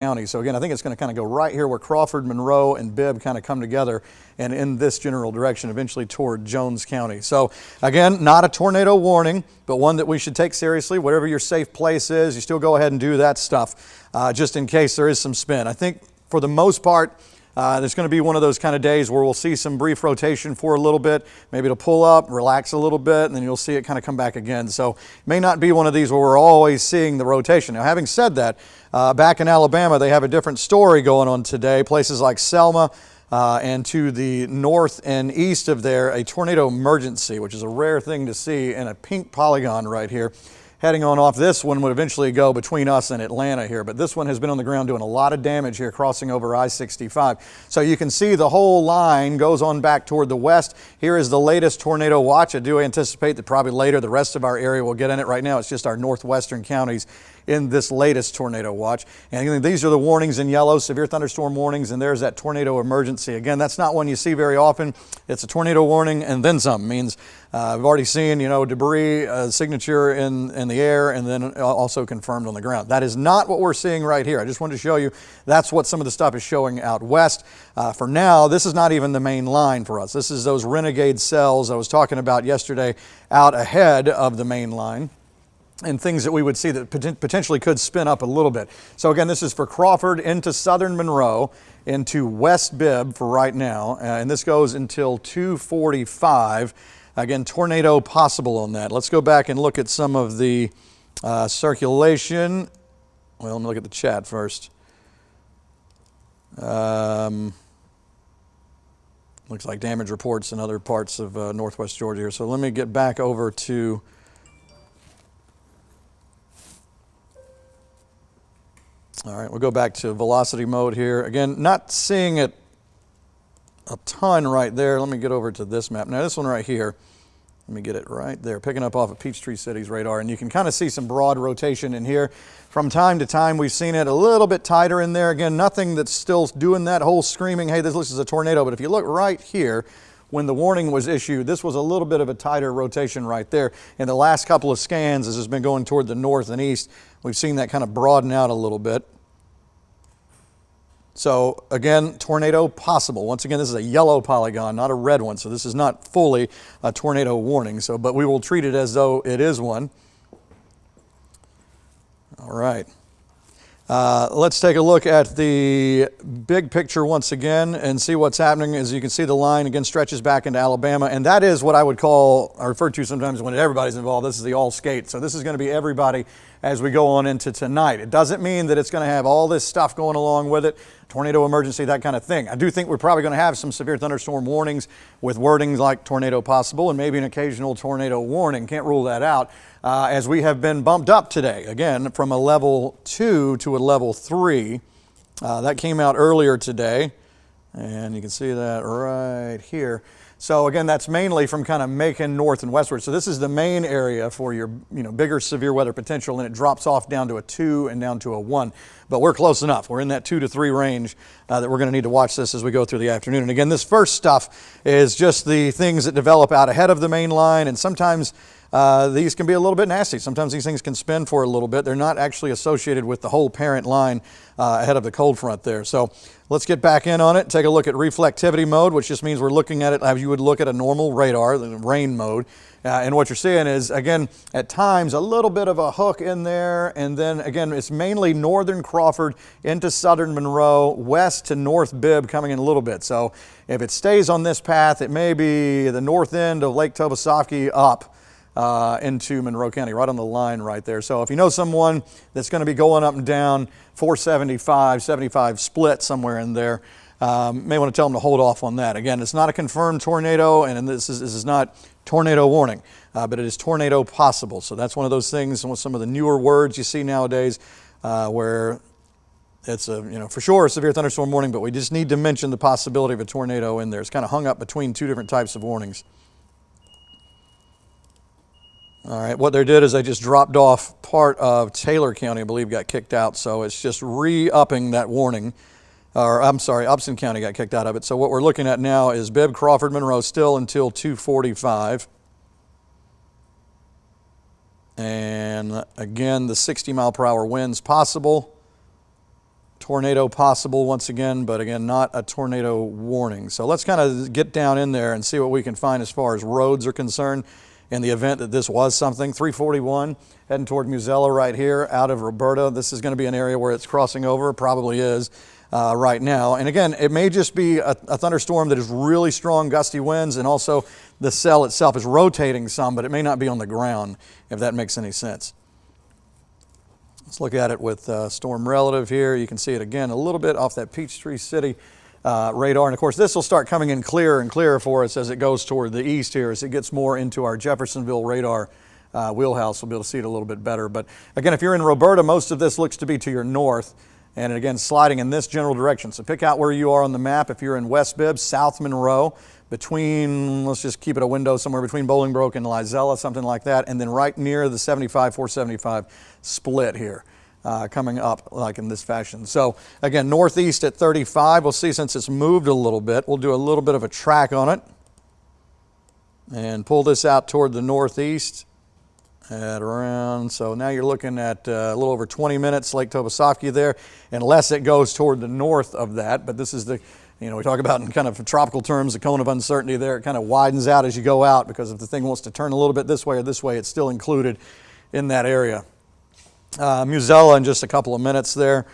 County. So again, I think it's going to kind of go right here where Crawford, Monroe, and Bibb kind of come together and in this general direction, eventually toward Jones County. So again, not a tornado warning, but one that we should take seriously. Whatever your safe place is, you still go ahead and do that stuff just in case there is some spin. I think for the most part, there's going to be one of those kind of days where we'll see some brief rotation for a little bit. Maybe it'll pull up, relax a little bit, and then you'll see it kind of come back again. So it may not be one of these where we're always seeing the rotation. Now, having said that, back in Alabama, they have a different story going on today. Places like Selma and to the north and east of there, a tornado emergency, which is a rare thing to see, and a pink polygon right here. Heading on off. This one would eventually go between us and Atlanta here, but this one has been on the ground doing a lot of damage here, crossing over I-65. So you can see the whole line goes on back toward the west. Here is the latest tornado watch. I do anticipate that probably later the rest of our area will get in it. Right now it's just our northwestern counties in this latest tornado watch. And again, these are the warnings in yellow, severe thunderstorm warnings, and there's that tornado emergency. Again, that's not one you see very often. It's a tornado warning and then some. It means we've already seen, debris signature in the air and then also confirmed on the ground. That is not what we're seeing right here. I just wanted to show you that's what some of the stuff is showing out west. For now, this is not even the main line for us. This is those renegade cells I was talking about yesterday out ahead of the main line, and things that we would see that potentially could spin up a little bit. So again, this is for Crawford into southern Monroe, into West Bibb for right now, and this goes until 2:45. Again, tornado possible on that. Let's go back and look at some of the circulation. Well, let me look at the chat first. Looks like damage reports in other parts of northwest Georgia here. So let me get back over to all right, we'll go back to velocity mode here. Again, not seeing it a ton right there. Let me get over to this map. Now this one right here, let me get it right there, picking up off of Peachtree City's radar. And you can kind of see some broad rotation in here. From time to time, we've seen it a little bit tighter in there. Again, nothing that's still doing that whole screaming, hey, this is a tornado. But if you look right here, when the warning was issued, this was a little bit of a tighter rotation right there. In the last couple of scans, as it's been going toward the north and east, we've seen that kind of broaden out a little bit. So again, tornado possible. Once again, this is a yellow polygon, not a red one. So this is not fully a tornado warning. But we will treat it as though it is one. All right. Let's take a look at the big picture once again and see what's happening. As you can see, the line again stretches back into Alabama, and that is what I would call, I refer to sometimes when everybody's involved, this is the all skate. So this is going to be everybody as we go on into tonight. It doesn't mean that it's going to have all this stuff going along with it, tornado emergency, that kind of thing. I do think we're probably going to have some severe thunderstorm warnings with wordings like tornado possible and maybe an occasional tornado warning. Can't rule that out. As we have been bumped up today, again, from a level 2 to a level 3. That came out earlier today, and you can see that right here. So again, that's mainly from kind of Macon north and westward. So this is the main area for your bigger severe weather potential, and it drops off down to a 2 and down to a 1. But we're close enough. We're in that 2 to 3 range that we're going to need to watch this as we go through the afternoon. And again, this first stuff is just the things that develop out ahead of the main line, and sometimes these can be a little bit nasty. Sometimes these things can spin for a little bit. They're not actually associated with the whole parent line ahead of the cold front there. So let's get back in on it. Take a look at reflectivity mode, which just means we're looking at it as you would look at a normal radar, the rain mode. And what you're seeing is, again, at times a little bit of a hook in there. And then, again, it's mainly northern Crawford into southern Monroe, west to north Bibb coming in a little bit. So if it stays on this path, it may be the north end of Lake Tobosoffke up into Monroe County, right on the line right there. So if you know someone that's going to be going up and down 475, 75 split somewhere in there, may want to tell them to hold off on that. Again, it's not a confirmed tornado, and this is not tornado warning, but it is tornado possible. So that's one of those things, and with some of the newer words you see nowadays, where it's for sure a severe thunderstorm warning, but we just need to mention the possibility of a tornado in there. It's kind of hung up between two different types of warnings. All right, what they did is they just dropped off part of Taylor County, I believe, got kicked out. So it's just re-upping that warning. Or I'm sorry, Upson County got kicked out of it. So what we're looking at now is Bibb, Crawford, Monroe still until 2:45. And again, the 60-mile-per-hour winds possible. Tornado possible once again, but again, not a tornado warning. So let's kind of get down in there and see what we can find as far as roads are concerned in the event that this was something. 341 heading toward Musella right here out of Roberta. This is going to be an area where it's crossing over, probably is right now. And again, it may just be a thunderstorm that is really strong gusty winds, and also the cell itself is rotating some, but it may not be on the ground, if that makes any sense. Let's look at it with storm relative here. You can see it again a little bit off that Peachtree City radar. And of course, this will start coming in clearer and clearer for us as it goes toward the east here. As it gets more into our Jeffersonville radar wheelhouse, we'll be able to see it a little bit better. But again, if you're in Roberta, most of this looks to be to your north. And again, sliding in this general direction. So pick out where you are on the map. If you're in West Bibb, South Monroe, between, let's just keep it a window somewhere between Bolingbroke and Lizella, something like that, and then right near the 75-475 split here, coming up like in this fashion. So again, northeast at 35, we'll see since it's moved a little bit, we'll do a little bit of a track on it and pull this out toward the northeast at around, so now you're looking at a little over 20 minutes, Lake Tobosoffke there, unless it goes toward the north of that. But this is the, you know, we talk about in kind of tropical terms, the cone of uncertainty there. It kind of widens out as you go out, because if the thing wants to turn a little bit this way or this way, it's still included in that area. Musella in just a couple of minutes there.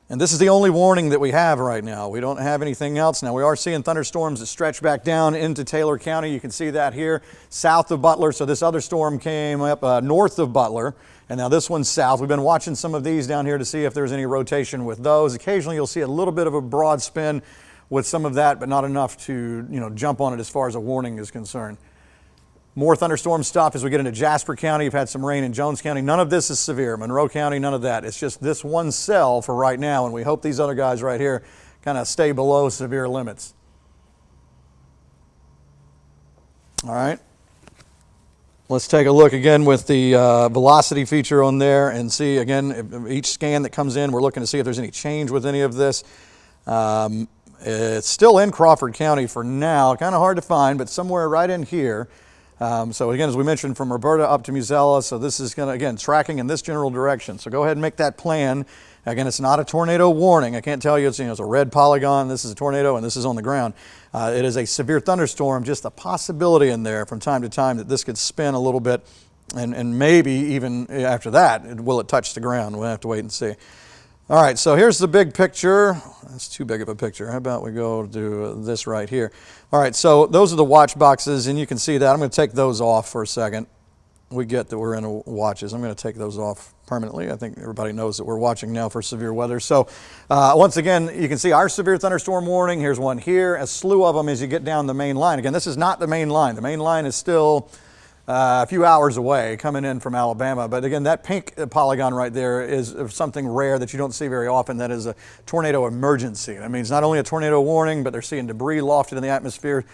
And this is the only warning that we have right now. We don't have anything else. Now, we are seeing thunderstorms that stretch back down into Taylor County. You can see that here, south of Butler. So this other storm came up north of Butler, and now this one's south. We've been watching some of these down here to see if there's any rotation with those. Occasionally, you'll see a little bit of a broad spin with some of that, but not enough to, you know, jump on it as far as a warning is concerned. More thunderstorm stuff as we get into Jasper County. You've had some rain in Jones County. None of this is severe. Monroe County, none of that. It's just this one cell for right now, and we hope these other guys right here kind of stay below severe limits. All right. Let's take a look again with the velocity feature on there and see again, each scan that comes in, we're looking to see if there's any change with any of this. It's still in Crawford County for now. Kind of hard to find, but somewhere right in here. So again, as we mentioned, from Roberta up to Musella, so this is going to, again, tracking in this general direction. So go ahead and make that plan. Again, it's not a tornado warning. I can't tell you, it's, you know, it's a red polygon, this is a tornado, and this is on the ground. It is a severe thunderstorm, just a possibility in there from time to time that this could spin a little bit, and maybe even after that, will it touch the ground? We'll have to wait and see. All right, so here's the big picture. That's too big of a picture. How about we go to this right here? All right, so those are the watch boxes, and you can see that. I'm going to take those off for a second. We get that we're in watches. I'm going to take those off permanently. I think everybody knows that we're watching now for severe weather. So once again, you can see our severe thunderstorm warning. Here's one here, a slew of them as you get down the main line. Again, this is not the main line. The main line is still a few hours away coming in from Alabama. But again, that pink polygon right there is something rare that you don't see very often. That is a tornado emergency. That means not only a tornado warning, but they're seeing debris lofted in the atmosphere,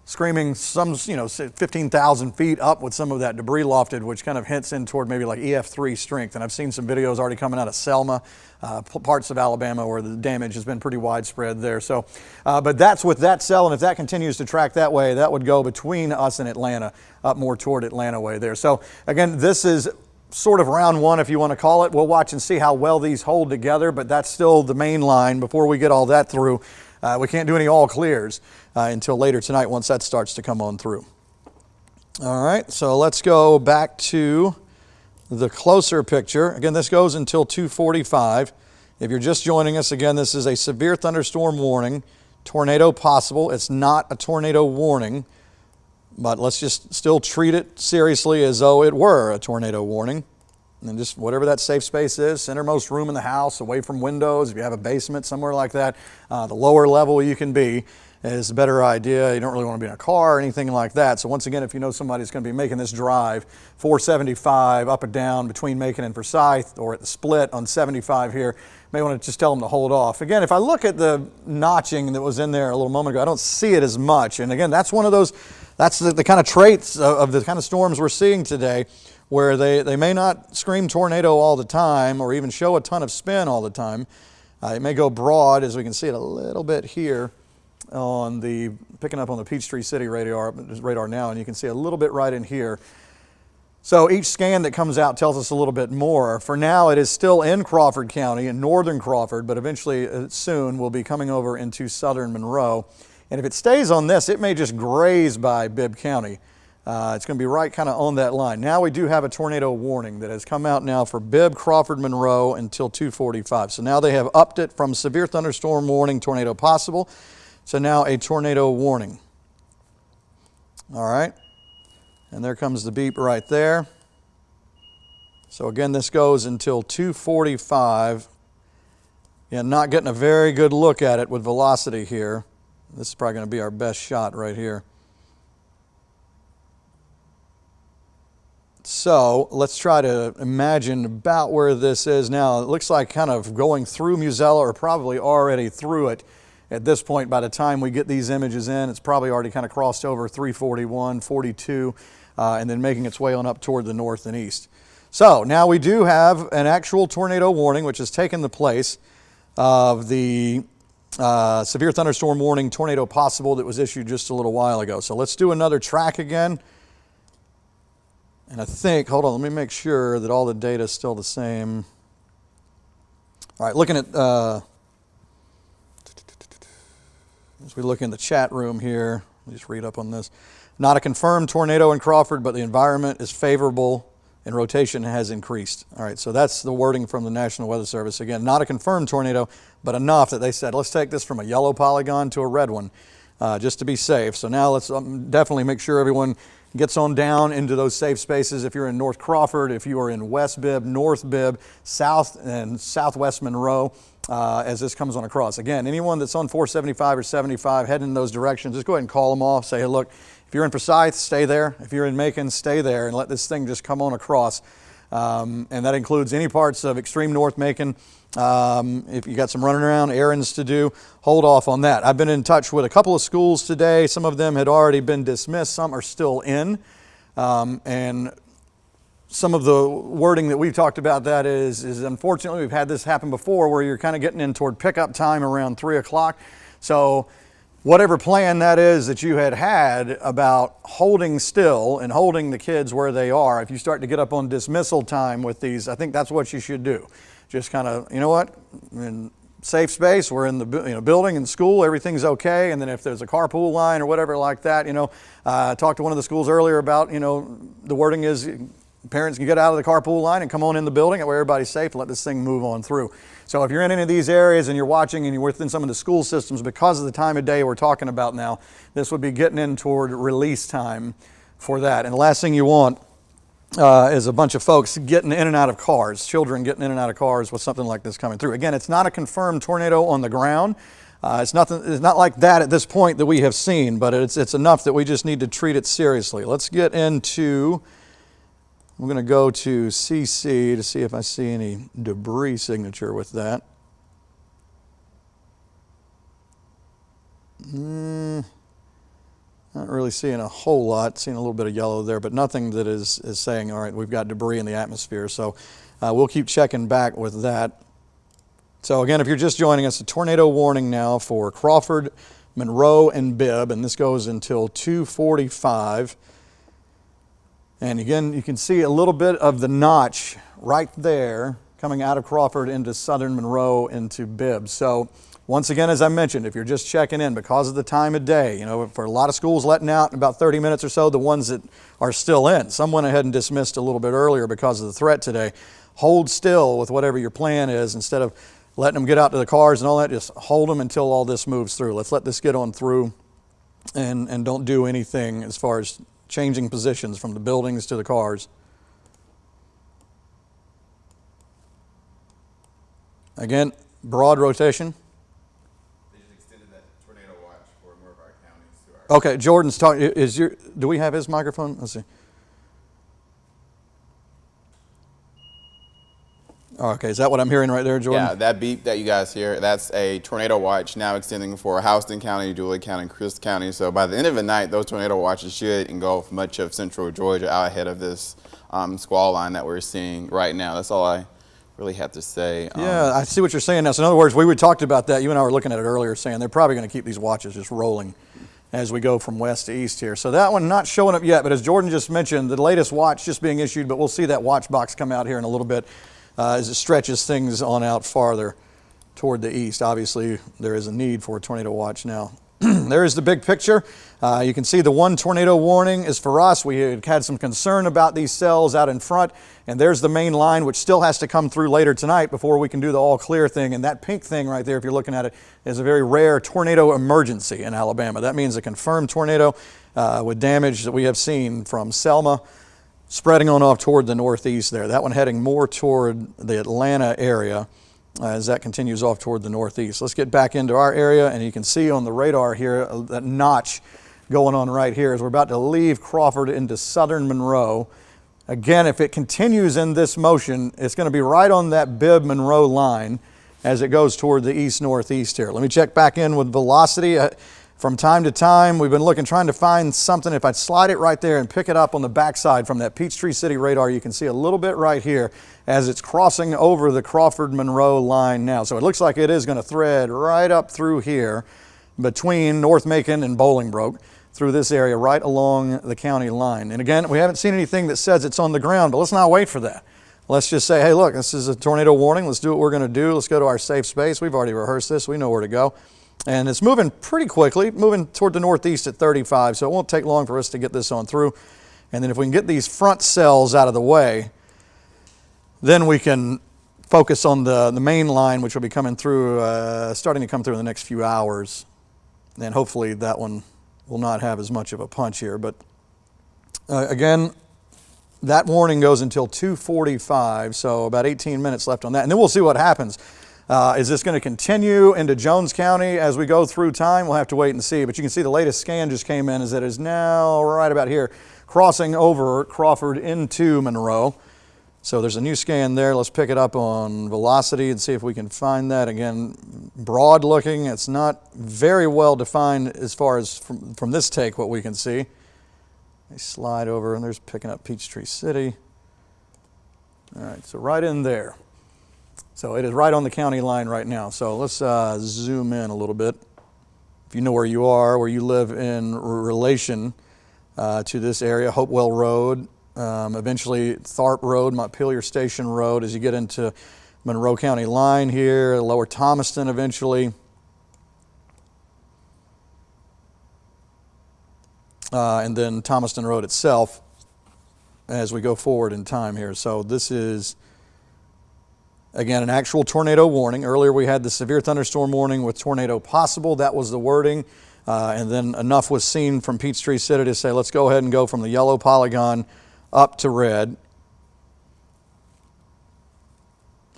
screaming some, 15,000 feet up with some of that debris lofted, which kind of hints in toward maybe like EF3 strength. And I've seen some videos already coming out of Selma, parts of Alabama where the damage has been pretty widespread there. So, but that's with that cell, and if that continues to track that way, that would go between us and Atlanta, up more toward Atlanta way there. So again, this is sort of round one, if you want to call it. We'll watch and see how well these hold together, but that's still the main line. Before we get all that through, we can't do any all clears until later tonight once that starts to come on through. All right, so let's go back to the closer picture. Again, this goes until 2:45. If you're just joining us, again, this is a severe thunderstorm warning, tornado possible. It's not a tornado warning, but let's just still treat it seriously as though it were a tornado warning. And just whatever that safe space is, centermost room in the house, away from windows, if you have a basement, somewhere like that, the lower level you can be is a better idea. You don't really want to be in a car or anything like that. So once again, if you know somebody's going to be making this drive, 475 up and down between Macon and Forsyth, or at the split on 75 here, may want to just tell them to hold off. Again, if I look at the notching that was in there a little moment ago, I don't see it as much. And again, that's one of those, that's the kind of traits of the kind of storms we're seeing today, where they may not scream tornado all the time or even show a ton of spin all the time. It may go broad, as we can see it a little bit here on the, picking up on the Peachtree City radar now, and you can see a little bit right in here. So each scan that comes out tells us a little bit more. For now, it is still in Crawford County, in northern Crawford, but eventually soon will be coming over into southern Monroe. And if it stays on this, it may just graze by Bibb County. It's going to be right kind of on that line. Now we do have a tornado warning that has come out now for Bibb, Crawford, Monroe until 2:45. So now they have upped it from severe thunderstorm warning, tornado possible, to now a tornado warning. All right. And there comes the beep right there. So again, this goes until 2:45. Yeah, not getting a very good look at it with velocity here. This is probably going to be our best shot right here. So let's try to imagine about where this is now. It looks like kind of going through Musella, or probably already through it at this point. By the time we get these images in, it's probably already kind of crossed over 341, 42, and then making its way on up toward the north and east. So now we do have an actual tornado warning, which has taken the place of the severe thunderstorm warning, tornado possible, that was issued just a little while ago. So let's do another track again. And I think, hold on, let me make sure that all the data is still the same. All right, looking at, as we look in the chat room here, let me just read up on this. Not a confirmed tornado in Crawford, but the environment is favorable and rotation has increased. All right, so that's the wording from the National Weather Service. Again, not a confirmed tornado, but enough that they said, let's take this from a yellow polygon to a red one, just to be safe. So now let's definitely make sure everyone gets on down into those safe spaces. If you're in North Crawford, if you are in West Bibb, North Bibb, South and Southwest Monroe, as this comes on across. Again, anyone that's on 475 or 75 heading in those directions, just go ahead and call them off. Say, hey, look, if you're in Forsyth, stay there. If you're in Macon, stay there, and let this thing just come on across. And that includes any parts of extreme North Macon. If you got some running around, errands to do, hold off on that. I've been in touch with a couple of schools today. Some of them had already been dismissed. Some are still in. And some of the wording that we've talked about that is unfortunately we've had this happen before, where you're kind of getting in toward pickup time around 3 o'clock. So whatever plan that is that you had about holding still and holding the kids where they are, if you start to get up on dismissal time with these, I think that's what you should do. Just kind of, you know what, in safe space, we're in the building and school, everything's okay. And then if there's a carpool line or whatever like that, I talked to one of the schools earlier about, the wording is parents can get out of the carpool line and come on in the building where everybody's safe and let this thing move on through. So if you're in any of these areas and you're watching and you're within some of the school systems, because of the time of day we're talking about now, this would be getting in toward release time for that. And the last thing you want is a bunch of folks getting in and out of cars, children getting in and out of cars with something like this coming through. Again, it's not a confirmed tornado on the ground. It's not like that at this point that we have seen, but it's enough that we just need to treat it seriously. Let's get into, I'm going to go to CC to see if I see any debris signature with that. Not really seeing a whole lot, seeing a little bit of yellow there, but nothing that is saying, all right, we've got debris in the atmosphere. So we'll keep checking back with that. So again, if you're just joining us, a tornado warning now for Crawford, Monroe, and Bibb, and this goes until 2:45. And again, you can see a little bit of the notch right there coming out of Crawford into southern Monroe into Bibb. So once again, as I mentioned, if you're just checking in, because of the time of day, for a lot of schools letting out in about 30 minutes or so, the ones that are still in, some went ahead and dismissed a little bit earlier because of the threat today. Hold still with whatever your plan is. Instead of letting them get out to the cars and all that, just hold them until all this moves through. Let's let this get on through and don't do anything as far as changing positions from the buildings to the cars. Again, broad rotation. Okay, Jordan's talking. Do we have his microphone? Let's see. Okay, is that what I'm hearing right there, Jordan? Yeah, that beep that you guys hear, that's a tornado watch now extending for Houston County, Dooley County, and Chris County. So by the end of the night, those tornado watches should engulf much of central Georgia out ahead of this squall line that we're seeing right now. That's all I really have to say. Yeah, I see what you're saying now. So in other words, we talked about that. You and I were looking at it earlier, saying they're probably going to keep these watches just rolling as we go from west to east here. So that one not showing up yet, but as Jordan just mentioned, the latest watch just being issued, but we'll see that watch box come out here in a little bit as it stretches things on out farther toward the east. Obviously, there is a need for a tornado watch now. There is the big picture. You can see the one tornado warning is for us. We had some concern about these cells out in front, and there's the main line, which still has to come through later tonight before we can do the all clear thing. And that pink thing right there, if you're looking at it, is a very rare tornado emergency in Alabama. That means a confirmed tornado with damage that we have seen from Selma spreading on off toward the northeast there. That one heading more toward the Atlanta area as that continues off toward the northeast. Let's get back into our area, and you can see on the radar here that notch going on right here as we're about to leave Crawford into southern Monroe. Again, if it continues in this motion, it's going to be right on that Bibb-Monroe line as it goes toward the east-northeast here. Let me check back in with velocity. From time to time, we've been looking, trying to find something. If I slide it right there and pick it up on the backside from that Peachtree City radar, you can see a little bit right here as it's crossing over the Crawford-Monroe line now. So it looks like it is going to thread right up through here between North Macon and Bolingbroke through this area right along the county line. And again, we haven't seen anything that says it's on the ground, but let's not wait for that. Let's just say, hey, look, this is a tornado warning. Let's do what we're going to do. Let's go to our safe space. We've already rehearsed this. We know where to go. And it's moving pretty quickly, moving toward the northeast at 35, so it won't take long for us to get this on through. And then if we can get these front cells out of the way, then we can focus on the main line, which will be coming through, starting to come through in the next few hours. And hopefully that one will not have as much of a punch here. But again, that warning goes until 2:45, so about 18 minutes left on that. And then we'll see what happens. Is this going to continue into Jones County as we go through time? We'll have to wait and see. But you can see the latest scan just came in, is that it is now right about here, crossing over Crawford into Monroe. So there's a new scan there. Let's pick it up on velocity and see if we can find that. Again, broad looking. It's not very well defined as far as from this take what we can see. They slide over and there's picking up Peachtree City. All right, so right in there. So it is right on the county line right now. So let's zoom in a little bit. If you know where you are, where you live in relation to this area, Hopewell Road, eventually Tharp Road, Montpelier Station Road, as you get into Monroe County line here, Lower Thomaston eventually. And then Thomaston Road itself as we go forward in time here. So this is, again, an actual tornado warning. Earlier we had the severe thunderstorm warning with tornado possible. That was the wording. And then enough was seen from Peachtree City to say, let's go ahead and go from the yellow polygon up to red.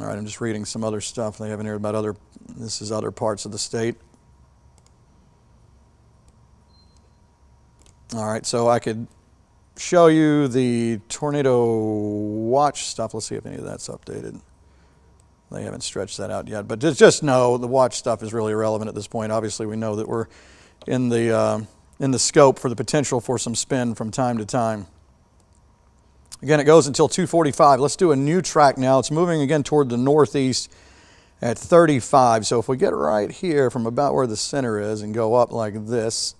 All right, I'm just reading some other stuff they have in here about this is other parts of the state. All right, so I could show you the tornado watch stuff. Let's see if any of that's updated. They haven't stretched that out yet, but just know the watch stuff is really irrelevant at this point. Obviously, we know that we're in the scope for the potential for some spin from time to time. Again, it goes until 2:45. Let's do a new track now. It's moving again toward the northeast at 35. So if we get right here from about where the center is and go up like this,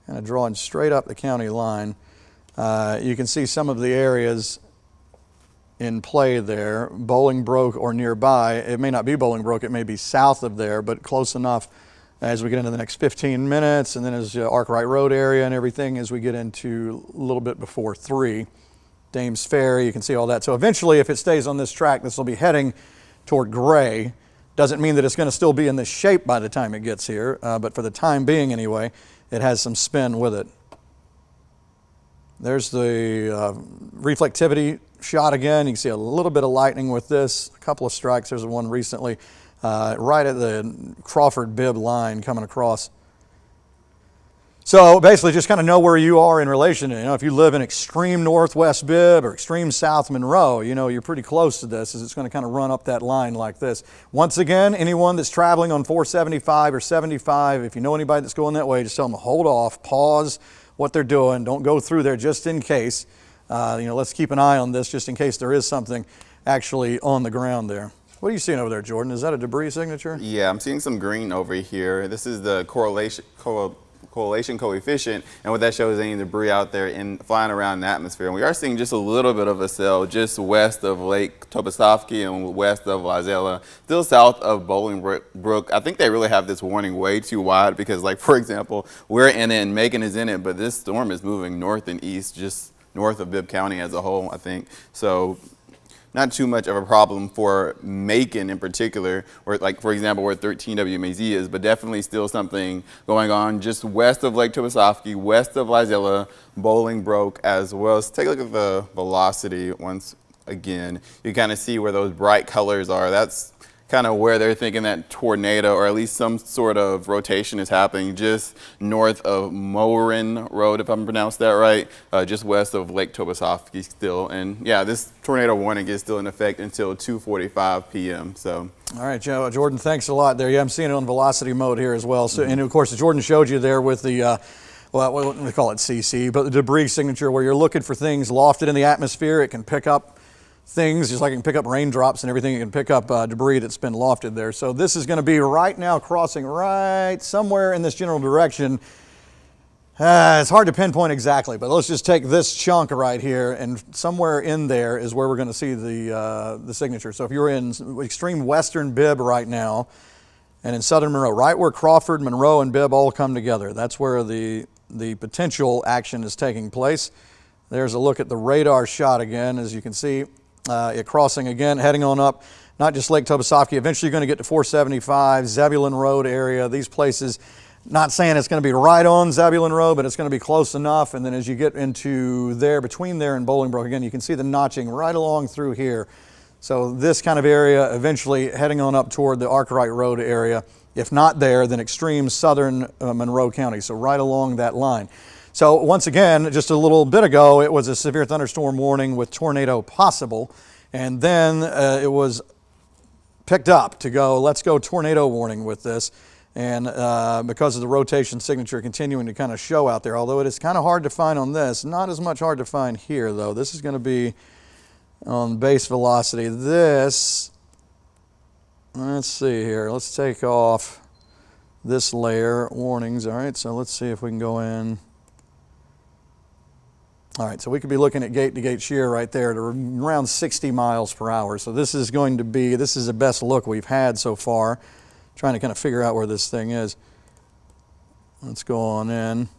kind of drawing straight up the county line, you can see some of the areas in play there. Bolingbroke or nearby. It may not be Bolingbroke, it may be south of there, but close enough as we get into the next 15 minutes, and then as Arkwright Road area and everything as we get into a little bit before 3. Dames Ferry, you can see all that. So eventually, if it stays on this track, this will be heading toward gray. Doesn't mean that it's going to still be in this shape by the time it gets here, but for the time being anyway, it has some spin with it. There's the reflectivity shot again. You can see a little bit of lightning with this. A couple of strikes. There's one recently right at the Crawford-Bibb line coming across. So basically just kind of know where you are in relation to, if you live in extreme northwest Bibb or extreme south Monroe, you're pretty close to this as it's going to kind of run up that line like this. Once again, anyone that's traveling on 475 or 75, if you know anybody that's going that way, just tell them to hold off, pause what they're doing. Don't go through there just in case. Let's keep an eye on this just in case there is something actually on the ground there. What are you seeing over there, Jordan? Is that a debris signature? Yeah, I'm seeing some green over here. This is the correlation coefficient, and what that shows is any debris out there flying around in the atmosphere. And we are seeing just a little bit of a cell just west of Lake Toposophy and west of Wazella, still south of Bolingbrook. I think they really have this warning way too wide because, like, for example, we're in it and Macon is in it, but this storm is moving north and east, just north of Bibb County as a whole, I think. So not too much of a problem for Macon in particular, or like, for example, where 13 WMAZ is, but definitely still something going on just west of Lake Toposophy, west of Wazella, Bolingbrook as well. So take a look at the velocity once again. You kind of see where those bright colors are. That's kind of where they're thinking that tornado, or at least some sort of rotation, is happening just north of Morin Road, if I'm pronounced that right, just west of Lake Toposophy still. And yeah, this tornado warning is still in effect until 2:45 p.m. So. All right, Jordan, thanks a lot there. Yeah, I'm seeing it on velocity mode here as well. So, and of course, Jordan showed you there with the, well, what do we call it, CC, but the debris signature, where you're looking for things lofted in the atmosphere. It can pick up things, just like it can pick up raindrops and everything. It can pick up debris that's been lofted there. So this is going to be right now crossing right somewhere in this general direction. It's hard to pinpoint exactly, but let's just take this chunk right here, and somewhere in there is where we're going to see the signature. So if you're in extreme western Bibb right now, and in southern Monroe, right where Crawford, Monroe, and Bibb all come together, that's where the potential action is taking place. There's a look at the radar shot again, as you can see. It crossing again, heading on up, not just Lake Toposophy, eventually going to get to 475, Zebulon Road area, these places. Not saying it's going to be right on Zebulon Road, but it's going to be close enough. And then as you get into there, between there and Bolingbrook, again, you can see the notching right along through here. So this kind of area eventually heading on up toward the Arkwright Road area. If not there, then extreme southern Monroe County, so right along that line. So once again, just a little bit ago, it was a severe thunderstorm warning with tornado possible. And then it was picked up to go, let's go tornado warning with this. And because of the rotation signature continuing to kind of show out there, although it is kind of hard to find on this, not as much hard to find here though. This is going to be on base velocity. This, let's see here, let's take off this layer, warnings. All right, so let's see if we can go in. All right, so we could be looking at gate-to-gate shear right there at around 60 miles per hour. So this is going to be, this is the best look we've had so far. Trying to kind of figure out where this thing is. Let's go on in.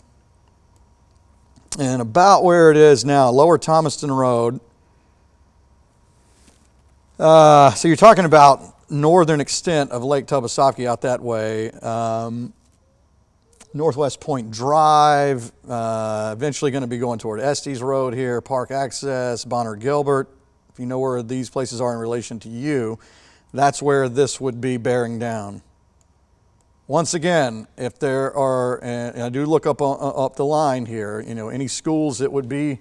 And about where it is now, Lower Thomaston Road. So you're talking about northern extent of Lake Toposophy out that way. Northwest Point Drive, eventually going to be going toward Estes Road here, Park Access, Bonner Gilbert. If you know where these places are in relation to you, that's where this would be bearing down. Once again, if there are, and I do look up the line here, you know, any schools that would be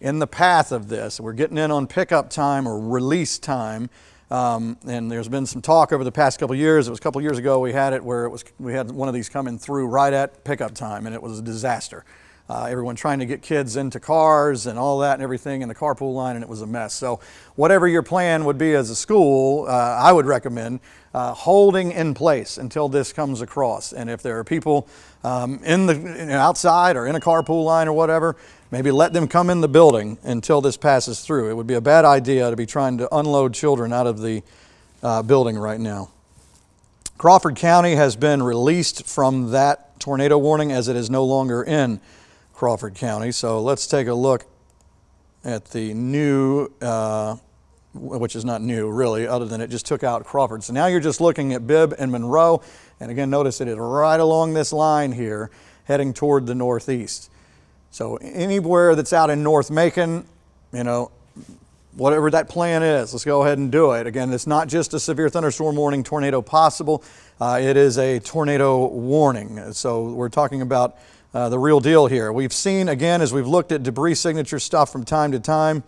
in the path of this, we're getting in on pickup time or release time. And there's been some talk over the past couple of years. It was a couple of years ago we had it where we had one of these coming through right at pickup time, and it was a disaster. Everyone trying to get kids into cars and all that and everything in the carpool line, and it was a mess. So whatever your plan would be as a school, I would recommend holding in place until this comes across. And if there are people outside or in a carpool line or whatever, maybe let them come in the building until this passes through. It would be a bad idea to be trying to unload children out of the building right now. Crawford County has been released from that tornado warning as it is no longer in Crawford County. So let's take a look at the new, which is not new really, other than it just took out Crawford. So now you're just looking at Bibb and Monroe. And again, notice it is right along this line here, heading toward the northeast. So anywhere that's out in North Macon, you know, whatever that plan is, let's go ahead and do it. Again, it's not just a severe thunderstorm warning, tornado possible. It is a tornado warning. So we're talking about the real deal here. We've seen, again, as we've looked at debris signature stuff from time to time,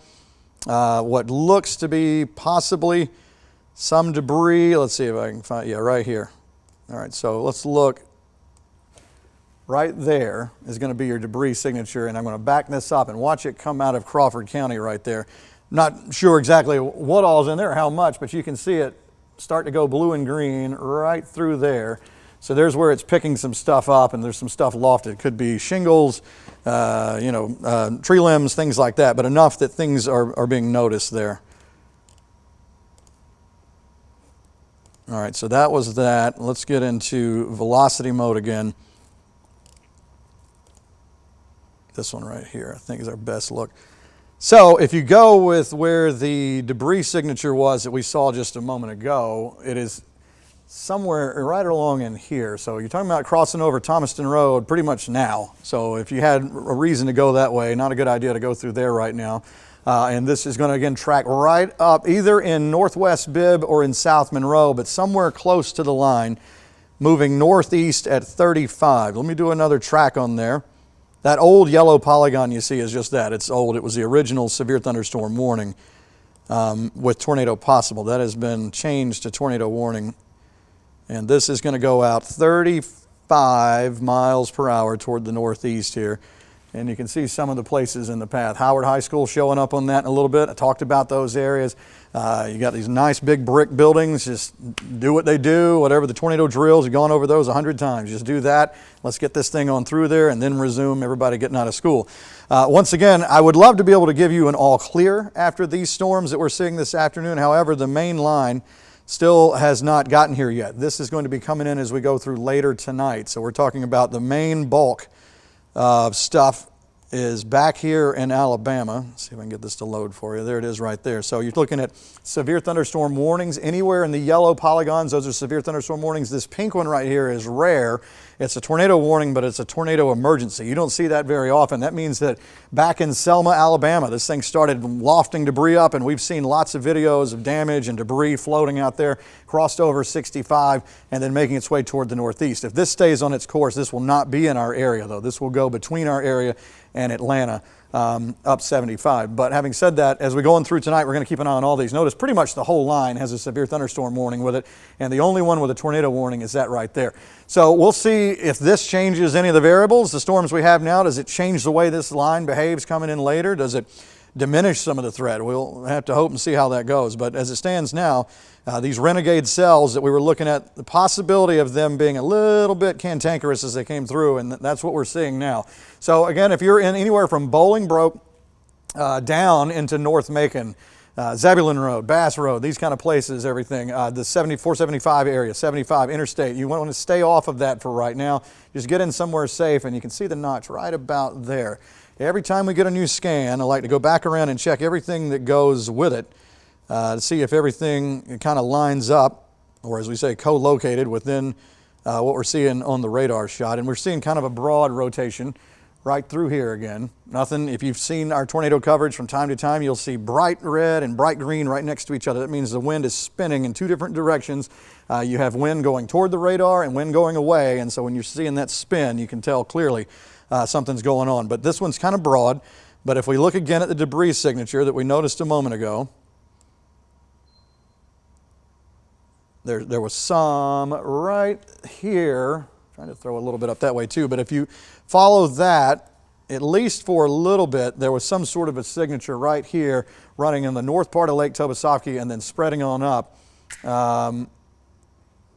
what looks to be possibly some debris. Let's see if I can find, yeah, right here. All right, so let's look. Right there is going to be your debris signature, and I'm going to back this up and watch it come out of Crawford County right there. Not sure exactly what all's in there, how much, but you can see it start to go blue and green right through there. So there's where it's picking some stuff up, and there's some stuff lofted. It could be shingles, tree limbs, things like that, but enough that things are being noticed there. All right, so that was that. Let's get into velocity mode again. This one right here, I think, is our best look. So if you go with where the debris signature was that we saw just a moment ago, it is somewhere right along in here. So you're talking about crossing over Thomaston Road pretty much now. So if you had a reason to go that way, not a good idea to go through there right now. And this is going to, again, track right up either in Northwest Bibb or in South Monroe, but somewhere close to the line, moving northeast at 35. Let me do another track on there. That old yellow polygon you see is just that. It's old. It was the original severe thunderstorm warning with tornado possible. That has been changed to tornado warning. And this is going to go out 35 miles per hour toward the northeast here. And you can see some of the places in the path. Howard High School showing up on that in a little bit. I talked about those areas. You got these nice big brick buildings. Just do what they do, whatever the tornado drills. You've gone over those 100 times. Just do that. Let's get this thing on through there and then resume everybody getting out of school. Once again, I would love to be able to give you an all clear after these storms that we're seeing this afternoon. However, the main line still has not gotten here yet. This is going to be coming in as we go through later tonight. So we're talking about the main bulk of stuff is back here in Alabama. Let's see if I can get this to load for you. There it is right there. So you're looking at severe thunderstorm warnings anywhere in the yellow polygons. Those are severe thunderstorm warnings. This pink one right here is rare. It's a tornado warning, but it's a tornado emergency. You don't see that very often. That means that back in Selma, Alabama, this thing started lofting debris up, and we've seen lots of videos of damage and debris floating out there, crossed over 65, and then making its way toward the northeast. If this stays on its course, this will not be in our area, though. This will go between our area and Atlanta, up 75. But having said that, as we go on through tonight, we're going to keep an eye on all these. Notice pretty much the whole line has a severe thunderstorm warning with it, and the only one with a tornado warning is that right there. So we'll see if this changes any of the variables, the storms we have now. Does it change the way this line behaves coming in later? Does it diminish some of the threat? We'll have to hope and see how that goes. But as it stands now, these renegade cells that we were looking at, the possibility of them being a little bit cantankerous as they came through, and that's what we're seeing now. So again, if you're in anywhere from Bolingbroke down into North Macon, Zebulon Road, Bass Road, these kind of places, everything, the 475 area, 75 interstate, you want to stay off of that for right now. Just get in somewhere safe, and you can see the notch right about there. Every time we get a new scan, I like to go back around and check everything that goes with it to see if everything kind of lines up, or as we say, co-located within what we're seeing on the radar shot. And we're seeing kind of a broad rotation right through here again. Nothing, if you've seen our tornado coverage from time to time, you'll see bright red and bright green right next to each other. That means the wind is spinning in two different directions. You have wind going toward the radar and wind going away, and so when you're seeing that spin, you can tell clearly something's going on. But this one's kind of broad. But if we look again at the debris signature that we noticed a moment ago, there was some right here. Trying to throw a little bit up that way too, but if you follow that, at least for a little bit, there was some sort of a signature right here running in the north part of Lake Tobosoffke and then spreading on up.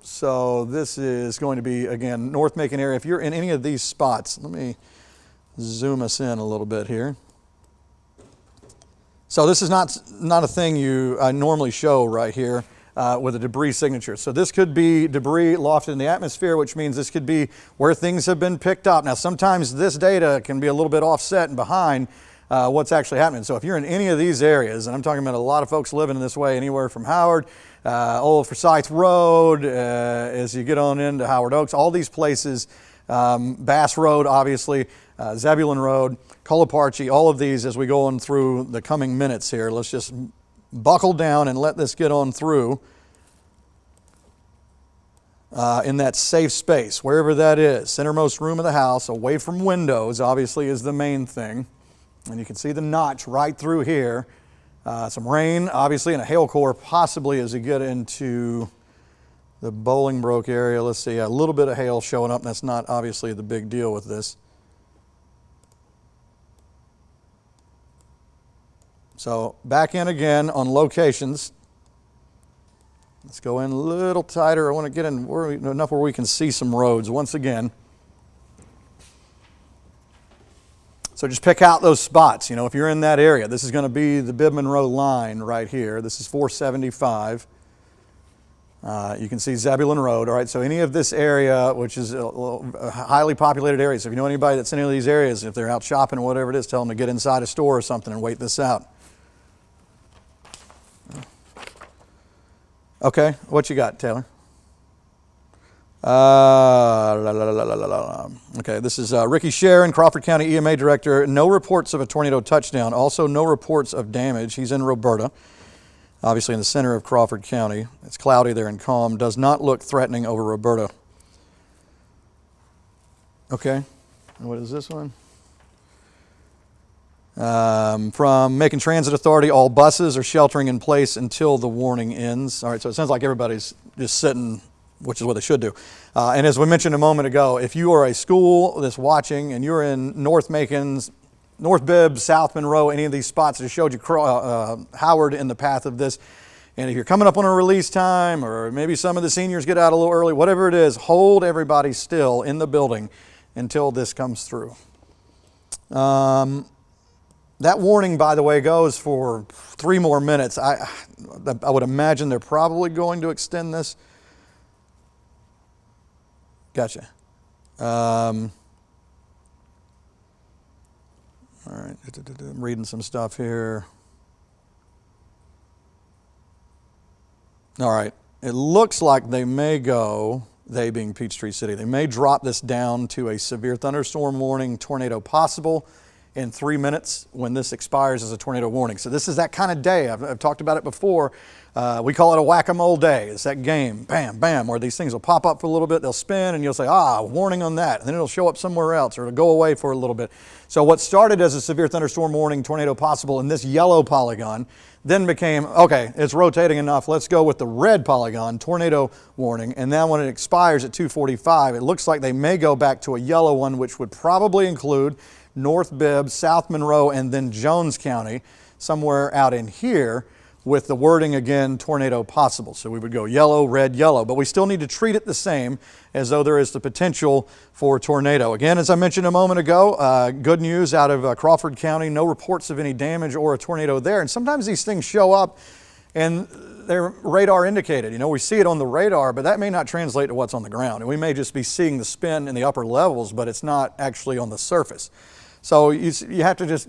So this is going to be, again, North Macon area. If you're in any of these spots, let me zoom us in a little bit here. So this is not a thing I normally show right here. With a debris signature. So this could be debris lofted in the atmosphere, which means this could be where things have been picked up. Now, sometimes this data can be a little bit offset and behind what's actually happening. So if you're in any of these areas, and I'm talking about a lot of folks living in this way, anywhere from Howard, Old Forsyth Road, as you get on into Howard Oaks, all these places, Bass Road, obviously, Zebulon Road, Colaparchie, all of these as we go on through the coming minutes here. Let's just buckle down and let this get on through in that safe space, wherever that is. Centermost room of the house, away from windows, obviously, is the main thing. And you can see the notch right through here. Some rain, obviously, and a hail core possibly as you get into the Bolingbroke area. Let's see, a little bit of hail showing up. That's not obviously the big deal with this. So back in again on locations. Let's go in a little tighter. I want to get in enough where we can see some roads once again. So just pick out those spots. You know, if you're in that area, this is going to be the Bibb Monroe line right here. This is 475. You can see Zebulon Road. All right, so any of this area, which is a highly populated area, so if you know anybody that's in any of these areas, if they're out shopping or whatever it is, tell them to get inside a store or something and wait this out. Okay, what you got, Taylor? Okay, this is Ricky Sharon, Crawford County EMA Director. No reports of a tornado touchdown. Also, no reports of damage. He's in Roberta, obviously in the center of Crawford County. It's cloudy there and calm. Does not look threatening over Roberta. Okay, and what is this one? From Macon Transit Authority, all buses are sheltering in place until the warning ends. All right, so it sounds like everybody's just sitting, which is what they should do. And as we mentioned a moment ago, if you are a school that's watching and you're in North Macon, North Bibb, South Monroe, any of these spots that showed you Howard in the path of this, and if you're coming up on a release time, or maybe some of the seniors get out a little early, whatever it is, hold everybody still in the building until this comes through. That warning, by the way, goes for 3 more minutes. I would imagine they're probably going to extend this. Gotcha. All right, I'm reading some stuff here. All right, it looks like they may go, they being Peachtree City, they may drop this down to a severe thunderstorm warning, tornado possible, in 3 minutes when this expires as a tornado warning. So this is that kind of day. I've talked about it before. We call it a whack-a-mole day. It's that game, bam, bam, where these things will pop up for a little bit, they'll spin, and you'll say, warning on that. And then it'll show up somewhere else, or it'll go away for a little bit. So what started as a severe thunderstorm warning, tornado possible in this yellow polygon, then became, okay, it's rotating enough. Let's go with the red polygon, tornado warning. And now when it expires at 2:45, it looks like they may go back to a yellow one, which would probably include North Bibb, South Monroe, and then Jones County, somewhere out in here, with the wording again, tornado possible. So we would go yellow, red, yellow, but we still need to treat it the same as though there is the potential for tornado. Again, as I mentioned a moment ago, good news out of Crawford County, no reports of any damage or a tornado there. And sometimes these things show up and they're radar indicated. You know, we see it on the radar, but that may not translate to what's on the ground. And we may just be seeing the spin in the upper levels, but it's not actually on the surface. So you have to just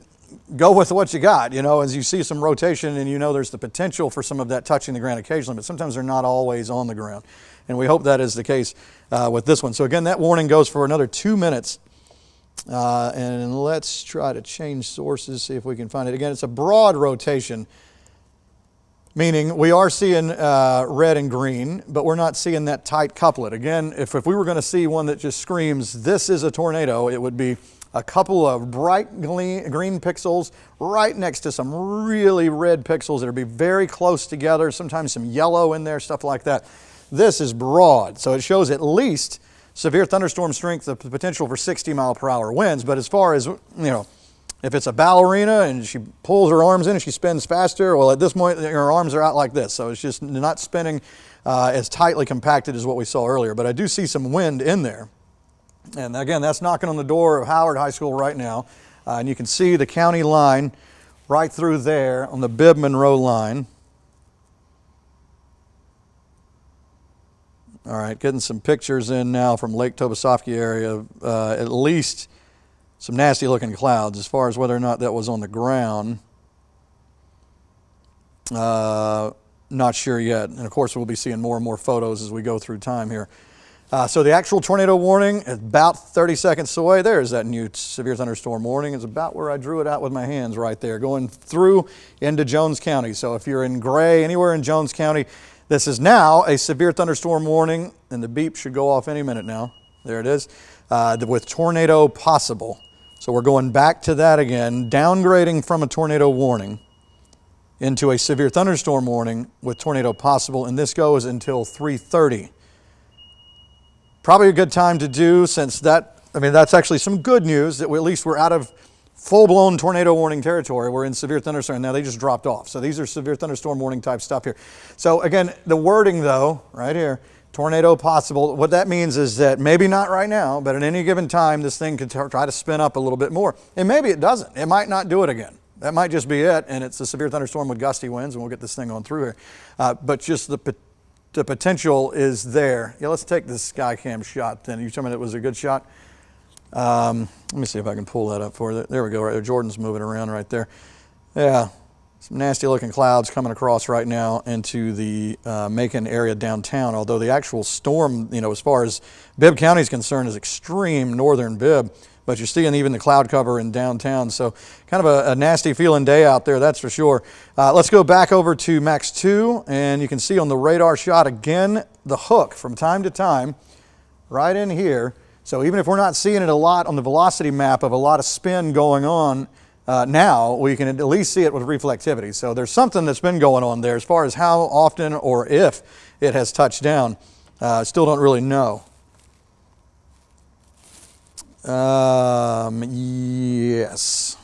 go with what you got, you know, as you see some rotation and you know there's the potential for some of that touching the ground occasionally, but sometimes they're not always on the ground. And we hope that is the case with this one. So again, that warning goes for another 2 minutes. And let's try to change sources, see if we can find it. Again, it's a broad rotation, meaning we are seeing red and green, but we're not seeing that tight couplet. Again, if we were going to see one that just screams, this is a tornado, it would be a couple of bright green pixels right next to some really red pixels that would be very close together, sometimes some yellow in there, stuff like that. This is broad, so it shows at least severe thunderstorm strength, the potential for 60-mile-per-hour winds. But as far as, you know, if it's a ballerina and she pulls her arms in and she spins faster, well, at this point, her arms are out like this. So it's just not spinning as tightly compacted as what we saw earlier. But I do see some wind in there. And again, that's knocking on the door of Howard High School right now. And you can see the county line right through there on the Bibb Monroe line. All right, getting some pictures in now from Lake Tobosoffke area, at least some nasty looking clouds. As far as whether or not that was on the ground, not sure yet. And of course, we'll be seeing more and more photos as we go through time here. So the actual tornado warning is about 30 seconds away. There's that new severe thunderstorm warning. It's about where I drew it out with my hands right there, going through into Jones County. So if you're in gray, anywhere in Jones County, this is now a severe thunderstorm warning, and the beep should go off any minute now. There it is, with tornado possible. So we're going back to that again, downgrading from a tornado warning into a severe thunderstorm warning with tornado possible, and this goes until 3:30. Probably a good time to do, since that, I mean, that's actually some good news that at least we're out of full-blown tornado warning territory. We're in severe thunderstorm. Now they just dropped off. So these are severe thunderstorm warning type stuff here. So again, the wording though, right here, tornado possible. What that means is that maybe not right now, but at any given time, this thing could try to spin up a little bit more. And maybe it doesn't. It might not do it again. That might just be it, and it's a severe thunderstorm with gusty winds, and we'll get this thing on through here. But just the potential is there. Yeah, let's take this Skycam shot then. You tell me that was a good shot? Let me see if I can pull that up for you. There we go, right there. Jordan's moving around right there. Yeah, some nasty looking clouds coming across right now into the Macon area downtown, although the actual storm, you know, as far as Bibb County is concerned, is extreme northern Bibb, but you're seeing even the cloud cover in downtown. So kind of a nasty feeling day out there, that's for sure. Let's go back over to Max 2, and you can see on the radar shot again, the hook from time to time right in here. So even if we're not seeing it a lot on the velocity map of a lot of spin going on now, we can at least see it with reflectivity. So there's something that's been going on there. As far as how often or if it has touched down, still don't really know. Yes.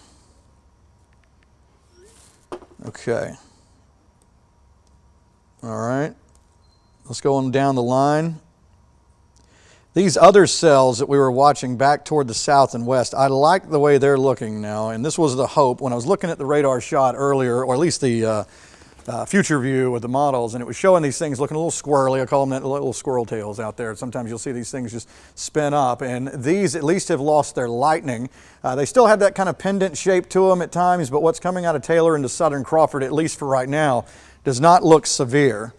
Okay. All right. Let's go on down the line. These other cells that we were watching back toward the south and west, I like the way they're looking now, and this was the hope when I was looking at the radar shot earlier, or at least the future view with the models, and it was showing these things looking a little squirrely. I call them that little squirrel tails out there. Sometimes you'll see these things just spin up, and these at least have lost their lightning. They still have that kind of pendant shape to them at times, but what's coming out of Taylor into Southern Crawford, at least for right now, does not look severe.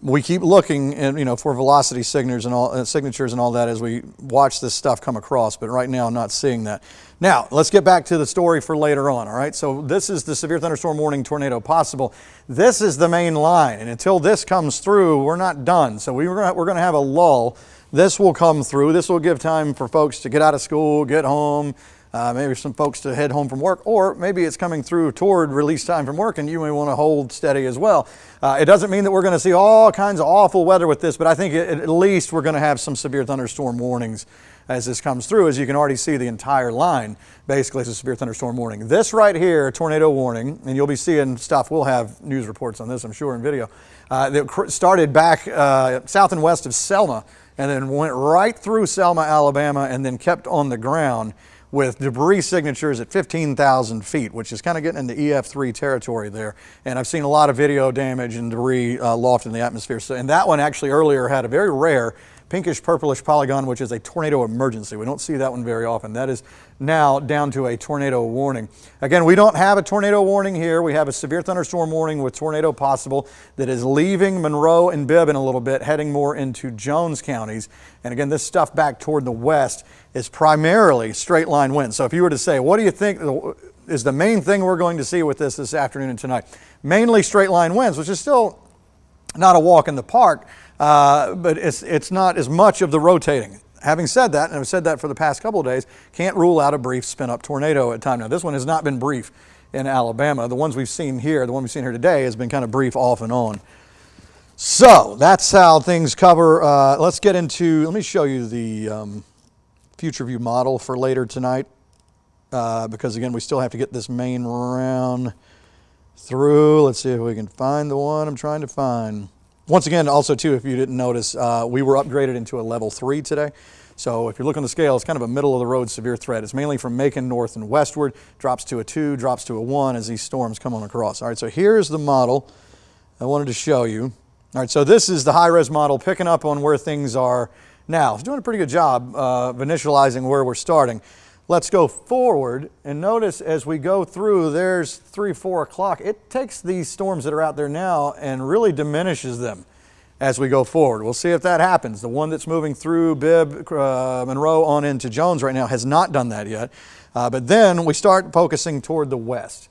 We keep looking, and, you know, for velocity signatures and all that as we watch this stuff come across, but right now I'm not seeing that. Now, let's get back to the story for later on, all right? So this is the severe thunderstorm warning tornado possible. This is the main line, and until this comes through, we're not done. So we're going to have a lull. This will come through. This will give time for folks to get out of school, get home, maybe some folks to head home from work, or maybe it's coming through toward release time from work and you may want to hold steady as well. It doesn't mean that we're going to see all kinds of awful weather with this, but I think at least we're going to have some severe thunderstorm warnings as this comes through. As you can already see, the entire line basically is a severe thunderstorm warning. This right here, tornado warning, and you'll be seeing stuff. We'll have news reports on this, I'm sure, in video. That started back south and west of Selma and then went right through Selma, Alabama, and then kept on the ground with debris signatures at 15,000 feet, which is kind of getting into EF3 territory there. And I've seen a lot of video damage and debris loft in the atmosphere. So, and that one actually earlier had a very rare pinkish purplish polygon, which is a tornado emergency. We don't see that one very often. That is now down to a tornado warning. Again, we don't have a tornado warning here. We have a severe thunderstorm warning with tornado possible that is leaving Monroe and Bibb in a little bit, heading more into Jones counties. And again, this stuff back toward the west is primarily straight line winds. So if you were to say, what do you think is the main thing we're going to see with this afternoon and tonight? Mainly straight line winds, which is still not a walk in the park, but it's not as much of the rotating. Having said that, and I've said that for the past couple of days, can't rule out a brief spin-up tornado at time. Now, this one has not been brief in Alabama. The ones we've seen here, the one we've seen here today, has been kind of brief off and on. So that's how things cover. Let's get into, let me show you the future view model for later tonight, because again, we still have to get this main round through. Let's see if we can find the one I'm trying to find. Once again, also too, if you didn't notice, we were upgraded into a level 3 today. So if you're looking at the scale, it's kind of a middle of the road severe threat. It's mainly from Macon north and westward, drops to a 2, drops to a 1 as these storms come on across. All right, so here's the model I wanted to show you. All right, so this is the high-res model picking up on where things are now. It's doing a pretty good job of initializing where we're starting. Let's go forward and notice as we go through, there's 3, 4 o'clock. It takes these storms that are out there now and really diminishes them as we go forward. We'll see if that happens. The one that's moving through Bibb, Monroe on into Jones right now has not done that yet. But then we start focusing toward the west.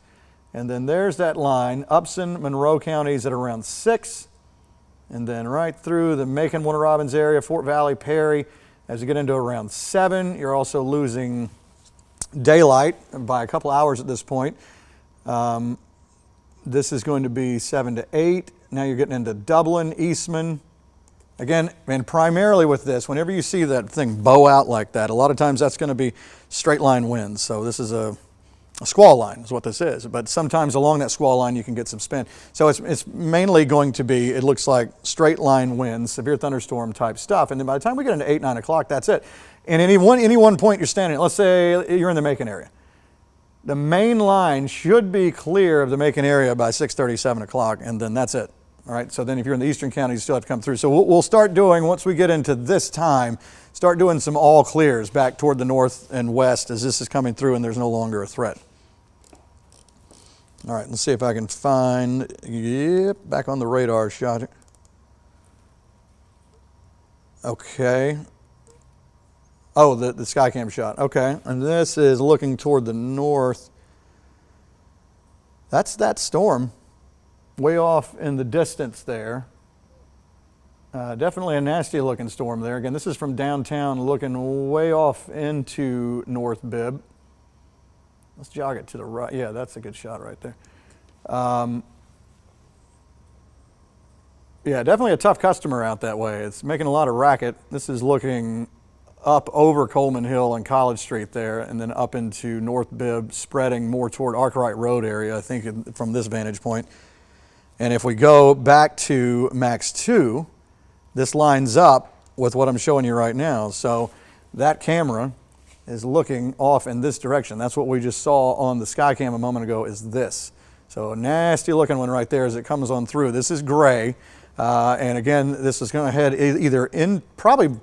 And then there's that line, Upson, Monroe counties at around 6. And then right through the Macon, Warner Robins area, Fort Valley, Perry. As you get into around 7, you're also losing daylight by a couple hours at this point. This is going to be 7 to 8. Now you're getting into Dublin, Eastman, Again, and primarily with this, whenever you see that thing bow out like that, a lot of times that's going to be straight line winds. So this is a squall line is what this is. But sometimes along that squall line you can get some spin. So it's mainly going to be, it looks like straight line winds, severe thunderstorm type stuff. And then by the time we get into 8, 9 o'clock, that's it. And any one point you're standing, let's say you're in the Macon area. The main line should be clear of the Macon area by 6:30, 7 o'clock, and then that's it. All right, so then if you're in the eastern county, you still have to come through. So we'll start doing, once we get into this time, start doing some all clears back toward the north and west as this is coming through and there's no longer a threat. All right, let's see if I can find, yep, back on the radar shot. Okay. Oh, the Skycam shot. Okay, and this is looking toward the north. That's that storm way off in the distance there. Definitely a nasty looking storm there. Again, this is from downtown looking way off into North Bibb. Let's jog it to the right. Yeah, that's a good shot right there. Yeah, definitely a tough customer out that way. It's making a lot of racket. This is looking up over Coleman Hill and College Street there, and then up into North Bibb, spreading more toward Arkwright Road area, I think, from this vantage point. And if we go back to Max 2, this lines up with what I'm showing you right now. So that camera is looking off in this direction. That's what we just saw on the Skycam a moment ago, is this. So a nasty looking one right there as it comes on through. This is gray. And again, this is going to head either in, probably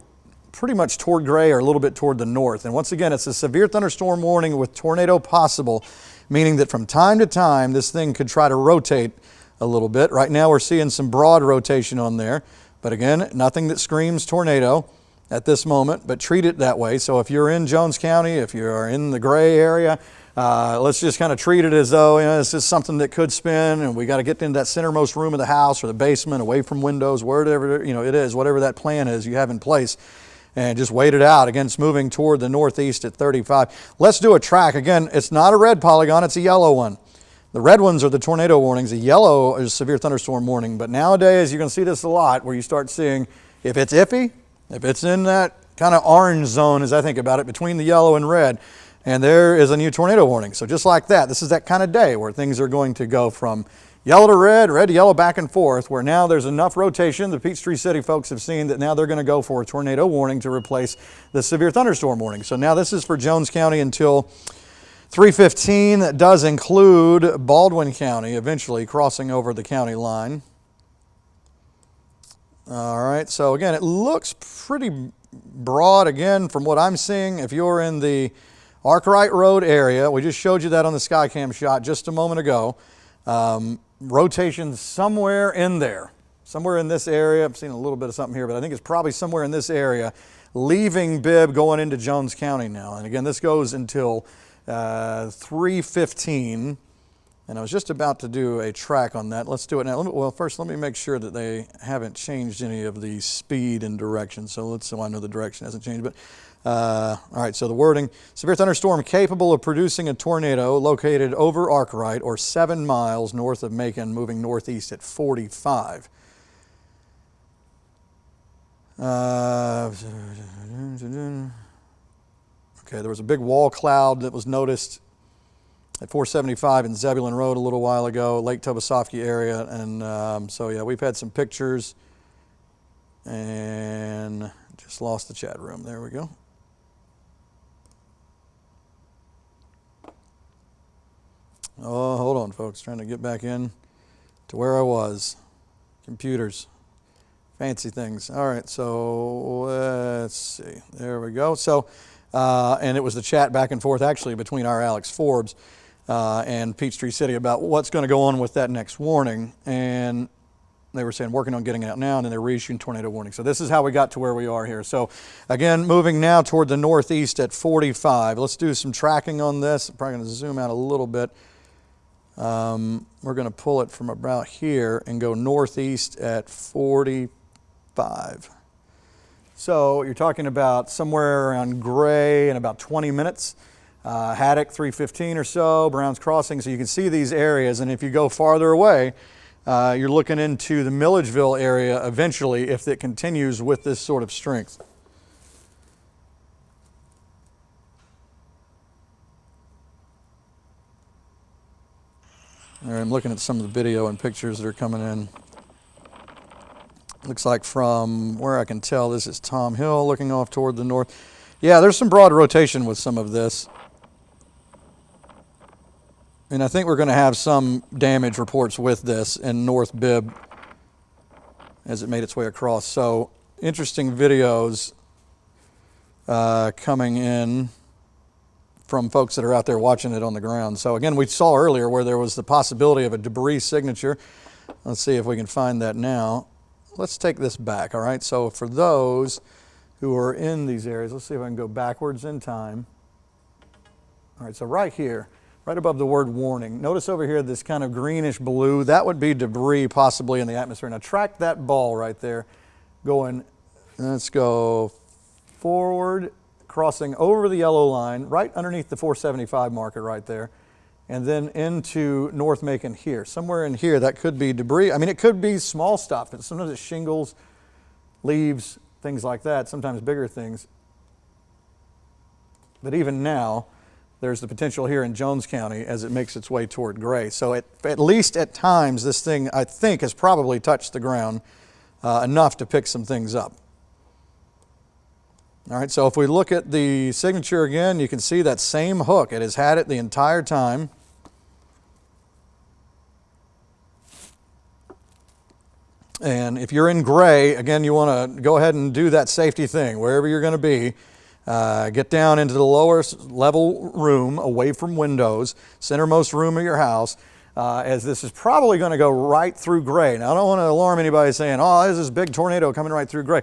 pretty much toward gray or a little bit toward the north. And once again, it's a severe thunderstorm warning with tornado possible, meaning that from time to time, this thing could try to rotate a little bit. Right now, we're seeing some broad rotation on there. But again, nothing that screams tornado at this moment, but treat it that way. So if you're in Jones County, if you're in the gray area, let's just kind of treat it as though, you know, this is something that could spin, and we got to get into that centermost room of the house or the basement, away from windows, wherever, you know, it is, whatever that plan is you have in place, and just wait it out. Again, it's moving toward the northeast at 35. Let's do a track. Again, it's not a red polygon, it's a yellow one. The red ones are the tornado warnings. The yellow is severe thunderstorm warning. But nowadays, you're going to see this a lot, where you start seeing, if it's iffy, if it's in that kind of orange zone, as I think about it, between the yellow and red, and there is a new tornado warning. So just like that, this is that kind of day where things are going to go from yellow to red, red to yellow, back and forth, where now there's enough rotation. The Peachtree City folks have seen that now they're going to go for a tornado warning to replace the severe thunderstorm warning. So now this is for Jones County until 3:15. That does include Baldwin County, eventually crossing over the county line. All right, so again, it looks pretty broad again from what I'm seeing. If you're in the Arkwright Road area, we just showed you that on the Skycam shot just a moment ago. Rotation somewhere in there, somewhere in this area. I'm seeing a little bit of something here, but I think it's probably somewhere in this area, leaving Bibb, going into Jones County now. And again, this goes until 3:15. And I was just about to do a track on that. Let's do it now. Well, first, let me make sure that they haven't changed any of the speed and direction. So I know the direction hasn't changed. But all right, so the wording: severe thunderstorm capable of producing a tornado located over Arkwright or 7 miles north of Macon, moving northeast at 45. Okay, there was a big wall cloud that was noticed at 475 in Zebulon Road a little while ago, Lake Tobosoffke area. And so, yeah, we've had some pictures, and just lost the chat room. There we go. Oh, hold on, folks. Trying to get back in to where I was. Computers. Fancy things. All right, so let's see. There we go. So, and it was the chat back and forth, actually, between our Alex Forbes and Peachtree City about what's going to go on with that next warning. And they were saying working on getting it out now, and then they're reissuing tornado warning. So this is how we got to where we are here. So again, moving now toward the northeast at 45. Let's do some tracking on this. I'm probably going to zoom out a little bit. We're going to pull it from about here and go northeast at 45. So you're talking about somewhere around Gray in about 20 minutes. Haddock, 3:15 or so, Browns Crossing. So you can see these areas, and if you go farther away, you're looking into the Milledgeville area eventually if it continues with this sort of strength. All right, I'm looking at some of the video and pictures that are coming in. Looks like from where I can tell, this is Tom Hill looking off toward the north. Yeah, there's some broad rotation with some of this. And I think we're going to have some damage reports with this in North Bibb as it made its way across. So interesting videos coming in from folks that are out there watching it on the ground. So again, we saw earlier where there was the possibility of a debris signature. Let's see if we can find that now. Let's take this back, all right? So for those who are in these areas, let's see if I can go backwards in time. All right, so right here, right above the word warning, notice over here this kind of greenish blue. That would be debris possibly in the atmosphere. Now track that ball right there going, let's go forward, crossing over the yellow line, right underneath the 475 marker right there, and then into North Macon here. Somewhere in here, that could be debris. I mean, it could be small stuff. Sometimes it's shingles, leaves, things like that, sometimes bigger things. But even now, there's the potential here in Jones County as it makes its way toward Gray. So at least at times, this thing, I think, has probably touched the ground enough to pick some things up. All right, so if we look at the signature again, you can see that same hook. It has had it the entire time. And if you're in Gray, again, you want to go ahead and do that safety thing, wherever you're going to be. Get down into the lower level room, away from windows, centermost room of your house, as this is probably going to go right through Gray. Now, I don't want to alarm anybody saying, oh, there's this big tornado coming right through Gray.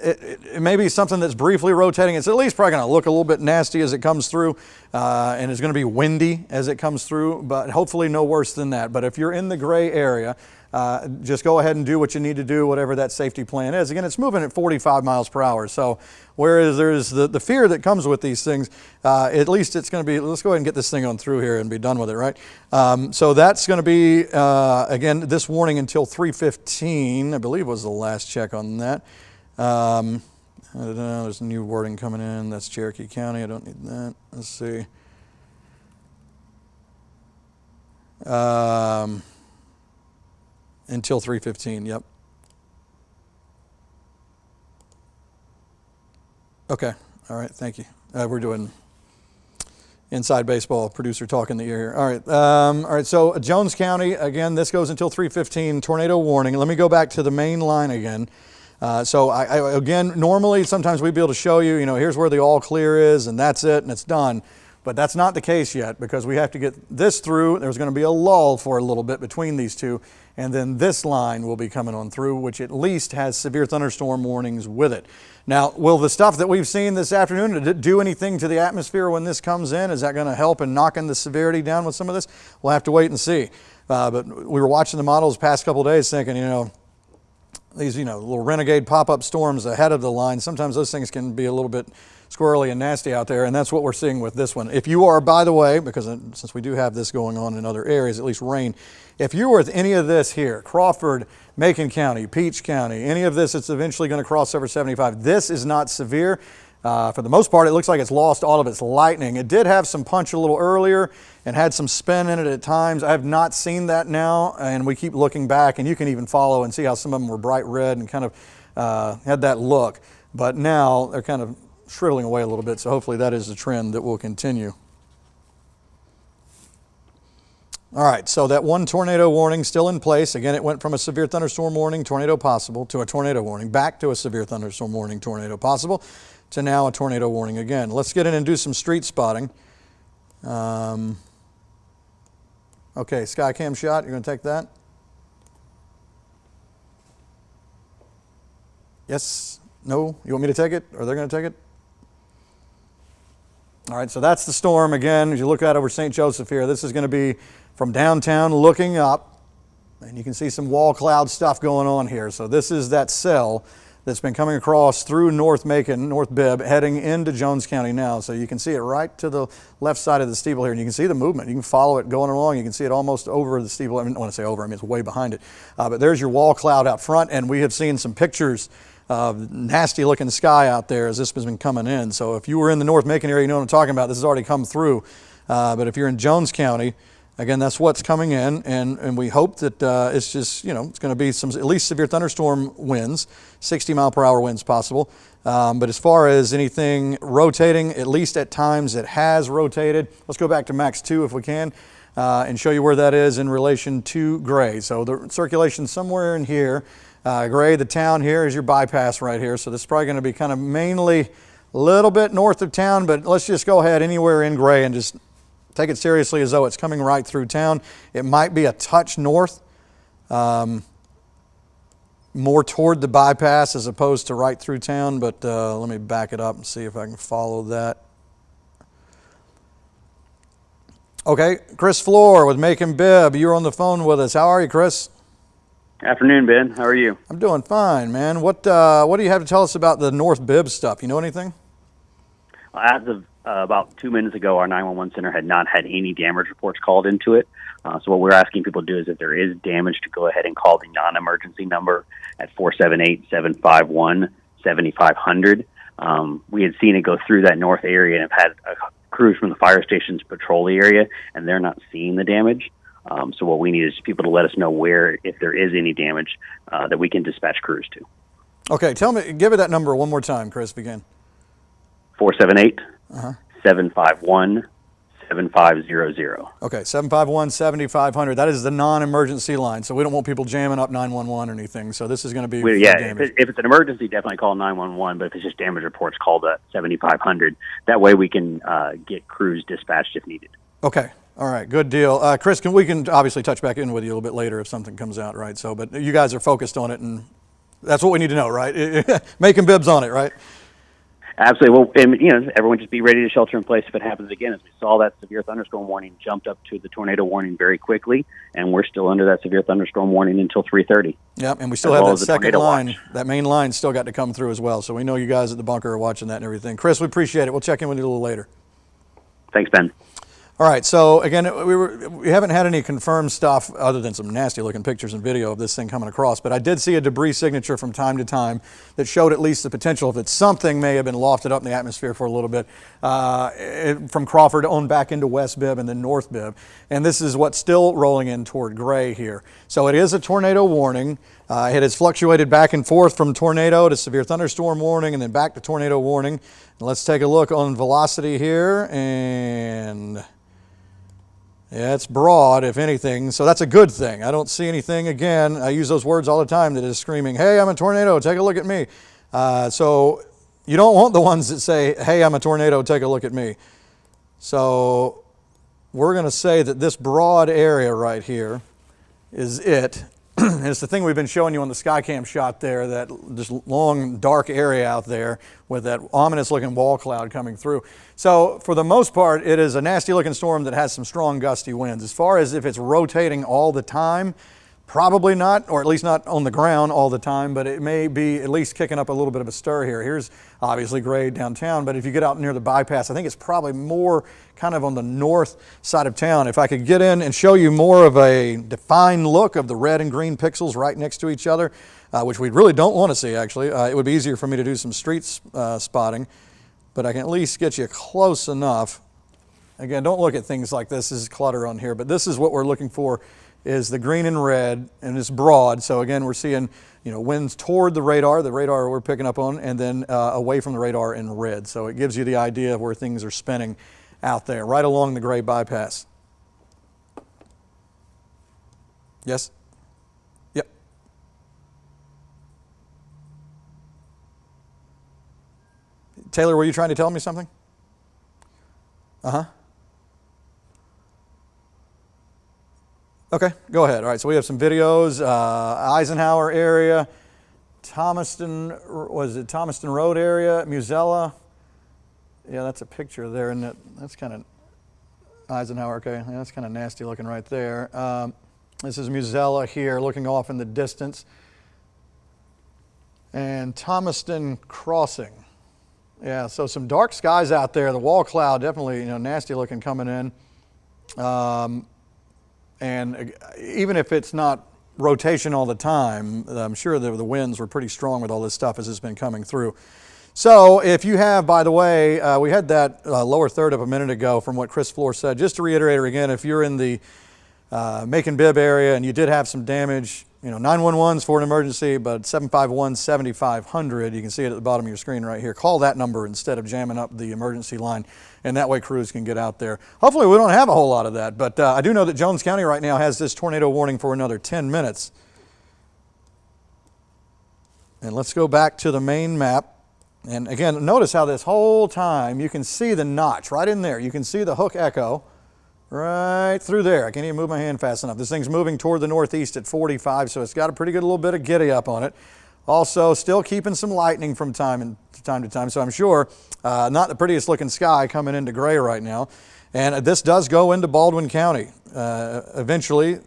It may be something that's briefly rotating. It's at least probably going to look a little bit nasty as it comes through, and it's going to be windy as it comes through, but hopefully no worse than that. But if you're in the Gray area, just go ahead and do what you need to do, whatever that safety plan is. Again, it's moving at 45 miles per hour. So whereas there's the fear that comes with these things, at least it's going to be, let's go ahead and get this thing on through here and be done with it, right? So that's going to be, again, this warning until 3:15, I believe was the last check on that. I don't know, there's new wording coming in. That's Cherokee County. I don't need that. Let's see. Until 3:15, yep. Okay, all right, thank you. We're doing inside baseball, producer talk in the ear here. All right, so Jones County, again, this goes until 3:15, tornado warning. Let me go back to the main line again. So again, normally sometimes we'd be able to show you, here's where the all clear is and that's it and it's done. But that's not the case yet because we have to get this through. There's going to be a lull for a little bit between these two. And then this line will be coming on through, which at least has severe thunderstorm warnings with it. Now, will the stuff that we've seen this afternoon do anything to the atmosphere when this comes in? Is that going to help in knocking the severity down with some of this? We'll have to wait and see. But we were watching the models the past couple of days thinking, these, little renegade pop-up storms ahead of the line, sometimes those things can be a little bit squirrely and nasty out there, and that's what we're seeing with this one. If you are, by the way, because since we do have this going on in other areas, at least rain, if you're with any of this here, Crawford, Macon County, Peach County, any of this, it's eventually going to cross over 75. This is not severe. For the most part, it looks like it's lost all of its lightning. It did have some punch a little earlier and had some spin in it at times. I have not seen that now, and we keep looking back, and you can even follow and see how some of them were bright red and kind of had that look. But now they're kind of shriveling away a little bit, so hopefully that is a trend that will continue. All right, so that one tornado warning still in place. Again, it went from a severe thunderstorm warning, tornado possible, to a tornado warning, back to a severe thunderstorm warning, tornado possible, to now a tornado warning again. Let's get in and do some street spotting. Okay, Skycam shot, you're going to take that? Yes? No? You want me to take it, or they're going to take it? All right, so that's the storm again. As you look out over St. Joseph here, this is going to be from downtown looking up, and you can see some wall cloud stuff going on here. So this is that cell that's been coming across through North Macon, North Bibb, heading into Jones County now. So you can see it right to the left side of the steeple here, and you can see the movement. You can follow it going along. You can see it almost over the steeple. I mean, when I say over, I mean it's way behind it. But there's your wall cloud out front, and we have seen some pictures of nasty looking sky out there as this has been coming in. So if you were in the North Macon area, you know what I'm talking about. This has already come through. But if you're in Jones County, again, that's what's coming in, and we hope that it's just, it's going to be some at least severe thunderstorm winds, 60-mile-per-hour winds possible. But as far as anything rotating, at least at times it has rotated. Let's go back to Max 2 if we can and show you where that is in relation to Gray. So the circulation somewhere in here. Gray, the town here is your bypass right here. So this is probably going to be kind of mainly a little bit north of town, but let's just go ahead anywhere in Gray and just take it seriously as though it's coming right through town. It might be a touch north, more toward the bypass as opposed to right through town, but let me back it up and see if I can follow that. Okay, Chris Floor with Macon Bibb. You're on the phone with us. How are you, Chris? Afternoon, Ben. How are you? I'm doing fine, man. What do you have to tell us about the North Bibb stuff? You know anything? As of about 2 minutes ago, our 911 center had not had any damage reports called into it. So what we're asking people to do is if there is damage to go ahead and call the non-emergency number at 478-751-7500. We had seen it go through that north area and have had crews from the fire stations patrol the area, and they're not seeing the damage. So what we need is people to let us know where, if there is any damage, that we can dispatch crews to. Okay, give it that number one more time, Chris, begin. 478-751-7500. Okay, 751-7500. That is the non-emergency line, so we don't want people jamming up 911 or anything. So this is going to be if it's an emergency, definitely call 911. But if it's just damage reports, call the 7500. That way we can get crews dispatched if needed. Okay. All right, good deal. Chris, we can obviously touch back in with you a little bit later if something comes out, right? So, but you guys are focused on it, and that's what we need to know, right? Making Bibbs on it, right? Absolutely. Well, and, everyone just be ready to shelter in place if it happens again. As we saw, that severe thunderstorm warning jumped up to the tornado warning very quickly, and we're still under that severe thunderstorm warning until 3:30. Yep, and we still have that second line. That main line still got to come through as well. So we know you guys at the bunker are watching that and everything. Chris, we appreciate it. We'll check in with you a little later. Thanks, Ben. All right, so again, we haven't had any confirmed stuff other than some nasty looking pictures and video of this thing coming across, but I did see a debris signature from time to time that showed at least the potential that something may have been lofted up in the atmosphere for a little bit from Crawford on back into West Bibb and then North Bibb. And this is what's still rolling in toward Gray here. So it is a tornado warning. It has fluctuated back and forth from tornado to severe thunderstorm warning and then back to tornado warning. And let's take a look on velocity here, and yeah, it's broad, if anything, so that's a good thing. I don't see anything, again, I use those words all the time that is screaming, hey, I'm a tornado, take a look at me. So you don't want the ones that say, hey, I'm a tornado, take a look at me. So we're going to say that this broad area right here is it. And it's the thing we've been showing you on the Skycam shot there, that this long, dark area out there with that ominous-looking wall cloud coming through. So for the most part, it is a nasty-looking storm that has some strong gusty winds. As far as if it's rotating all the time, probably not, or at least not on the ground all the time, but it may be at least kicking up a little bit of a stir here. Here's obviously Gray downtown, but if you get out near the bypass, I think it's probably more kind of on the north side of town. If I could get in and show you more of a defined look of the red and green pixels right next to each other, which we really don't want to see, actually. It would be easier for me to do some street spotting, but I can at least get you close enough. Again, don't look at things like this. This is clutter on here, but this is what we're looking for, is the green and red, and it's broad. So again, we're seeing winds toward the radar we're picking up on, and then away from the radar in red. So it gives you the idea of where things are spinning out there, right along the Gray bypass. Yes? Yep. Taylor, were you trying to tell me something? Uh-huh. Okay, go ahead. All right, so we have some videos. Eisenhower area, Thomaston Road area, Musella. Yeah, that's a picture there, and that's kind of Eisenhower. Okay, yeah, that's kind of nasty looking right there. This is Musella here, looking off in the distance. and Thomaston Crossing. Yeah, so some dark skies out there. The wall cloud definitely, nasty looking coming in. And even if it's not rotation all the time, I'm sure the winds were pretty strong with all this stuff as it's been coming through. So if you have, by the way, we had that lower third up a minute ago from what Chris Floor said. Just to reiterate it again, if you're in the Macon-Bibb area and you did have some damage, 911's for an emergency, but 751-7500, you can see it at the bottom of your screen right here. Call that number instead of jamming up the emergency line, and that way crews can get out there. Hopefully we don't have a whole lot of that, but I do know that Jones County right now has this tornado warning for another 10 minutes. And let's go back to the main map. And again, notice how this whole time you can see the notch right in there. You can see the hook echo right through there. I can't even move my hand fast enough. This thing's moving toward the northeast at 45, so it's got a pretty good little bit of giddy up on it. Also, still keeping some lightning from time to time, so I'm sure not the prettiest looking sky coming into gray right now. And this does go into Baldwin County. Eventually,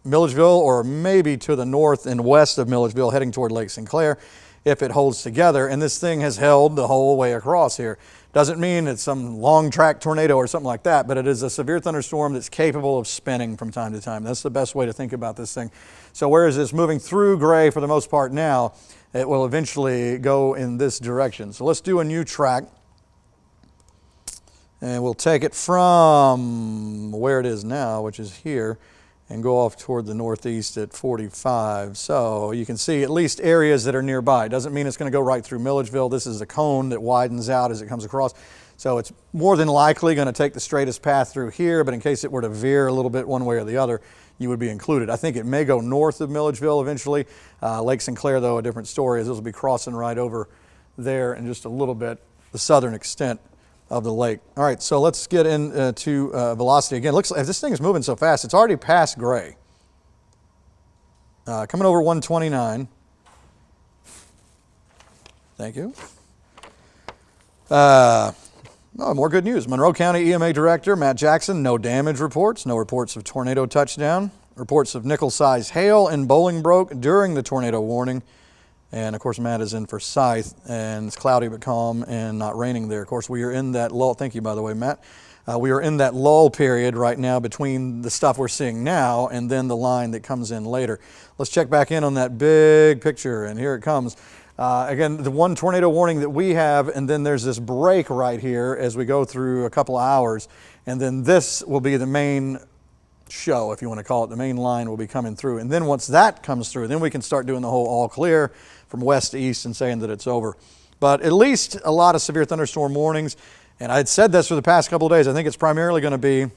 Milledgeville, or maybe to the north and west of Milledgeville, heading toward Lake Sinclair, if it holds together. And this thing has held the whole way across here. Doesn't mean it's some long track tornado or something like that, but it is a severe thunderstorm that's capable of spinning from time to time. That's the best way to think about this thing. So whereas it's moving through gray for the most part now, it will eventually go in this direction. So let's do a new track. And we'll take it from where it is now, which is here, and go off toward the northeast at 45. So you can see at least areas that are nearby. Doesn't mean it's going to go right through Milledgeville. This is a cone that widens out as it comes across. So it's more than likely going to take the straightest path through here, but in case it were to veer a little bit one way or the other, you would be included. I think it may go north of Milledgeville eventually. Lake Sinclair, though, a different story, as this will be crossing right over there in just a little bit, the southern extent of the lake. All right, so let's get into velocity again. Looks like this thing is moving so fast, it's already past gray. Coming over 129. Thank you. More good news. Monroe County EMA Director Matt Jackson, no damage reports, no reports of tornado touchdown, reports of nickel-sized hail in Bolingbroke during the tornado warning. And of course, Matt is in for Scythe, and it's cloudy but calm and not raining there. Of course, we are in that lull. Thank you, by the way, Matt. We are in that lull period right now between the stuff we're seeing now and then the line that comes in later. Let's check back in on that big picture, and here it comes. Again, the one tornado warning that we have, and then there's this break right here as we go through a couple of hours, and then this will be the main show, if you want to call it. The main line will be coming through, and then once that comes through, then we can start doing the whole all clear from west to east and saying that it's over. But at least a lot of severe thunderstorm warnings, and I had said this for the past couple of days. I think it's primarily going to be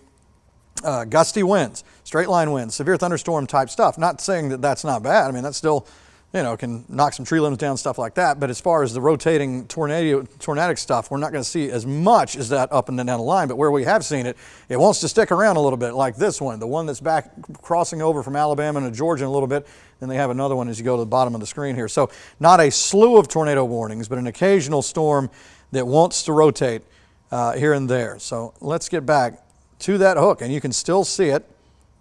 gusty winds, straight line winds, severe thunderstorm type stuff. Not saying that that's not bad. I mean, that's still, can knock some tree limbs down, stuff like that. But as far as the rotating tornadic stuff, we're not going to see as much as that up and down the line. But where we have seen it, it wants to stick around a little bit, like this one, the one that's back crossing over from Alabama to Georgia in a little bit. Then they have another one as you go to the bottom of the screen here. So not a slew of tornado warnings, but an occasional storm that wants to rotate here and there. So let's get back to that hook, and you can still see it.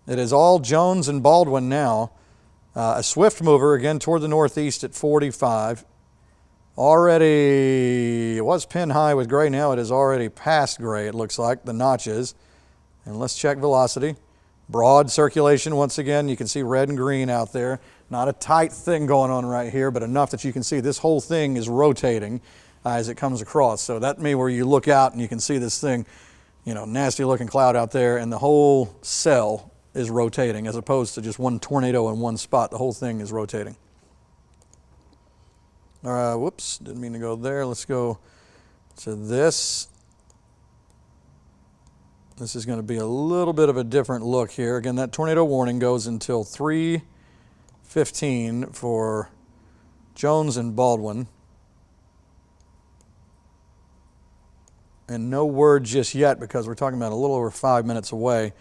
It is all Jones and Baldwin now. A swift mover, again, toward the northeast at 45. Already, it was pin high with gray. Now it is already past gray, it looks like, the notches. And let's check velocity. Broad circulation once again. You can see red and green out there. Not a tight thing going on right here, but enough that you can see this whole thing is rotating as it comes across. So that may where you look out and you can see this thing, nasty looking cloud out there, and the whole cell is rotating as opposed to just one tornado in one spot. The whole thing is rotating. All right, whoops, didn't mean to go there. Let's go to this. This is going to be a little bit of a different look here. Again, that tornado warning goes until 3:15 for Jones and Baldwin. And no word just yet because we're talking about a little over 5 minutes away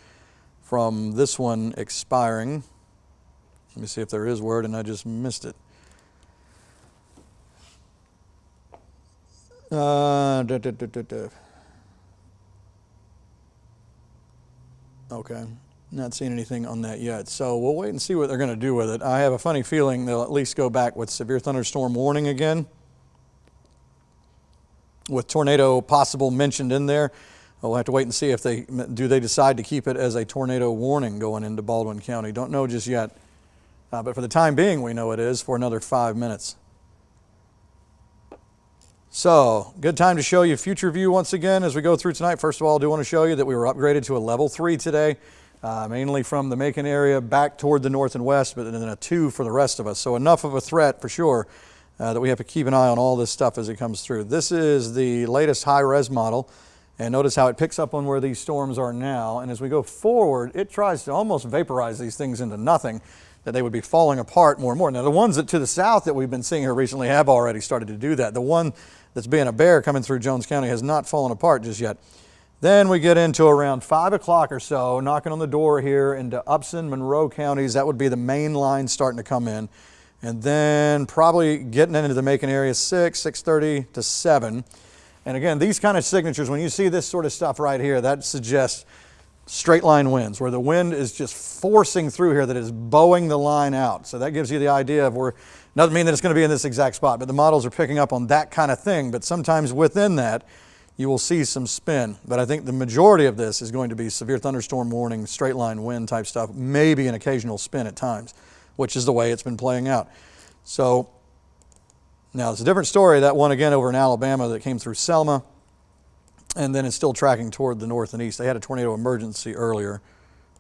from this one expiring. Let me see if there is word, and I just missed it. Okay. Not seeing anything on that yet. So we'll wait and see what they're going to do with it. I have a funny feeling they'll at least go back with severe thunderstorm warning again, with tornado possible mentioned in there. We'll have to wait and see if they decide to keep it as a tornado warning going into Baldwin County. Don't know just yet. But for the time being, we know it is for another 5 minutes. So, good time to show you future view once again as we go through tonight. First of all, I do want to show you that we were upgraded to a level 3 today, mainly from the Macon area back toward the north and west, but then a 2 for the rest of us. So enough of a threat for sure that we have to keep an eye on all this stuff as it comes through. This is the latest high-res model, and notice how it picks up on where these storms are now. And as we go forward, it tries to almost vaporize these things into nothing, that they would be falling apart more and more. Now, the ones that to the south that we've been seeing here recently have already started to do that. The one that's being a bear coming through Jones County has not fallen apart just yet. Then we get into around 5 o'clock or so, knocking on the door here into Upson, Monroe counties. That would be the main line starting to come in. And then probably getting into the Macon area 6:30 to 7. And again, these kind of signatures, when you see this sort of stuff right here, that suggests straight line winds, where the wind is just forcing through here, that is bowing the line out. So that gives you the idea of where, doesn't mean that it's going to be in this exact spot, but the models are picking up on that kind of thing. But sometimes within that, you will see some spin. But I think the majority of this is going to be severe thunderstorm warning, straight line wind type stuff, maybe an occasional spin at times, which is the way it's been playing out. So now it's a different story, that one again over in Alabama that came through Selma, and then it's still tracking toward the north and east. They had a tornado emergency earlier,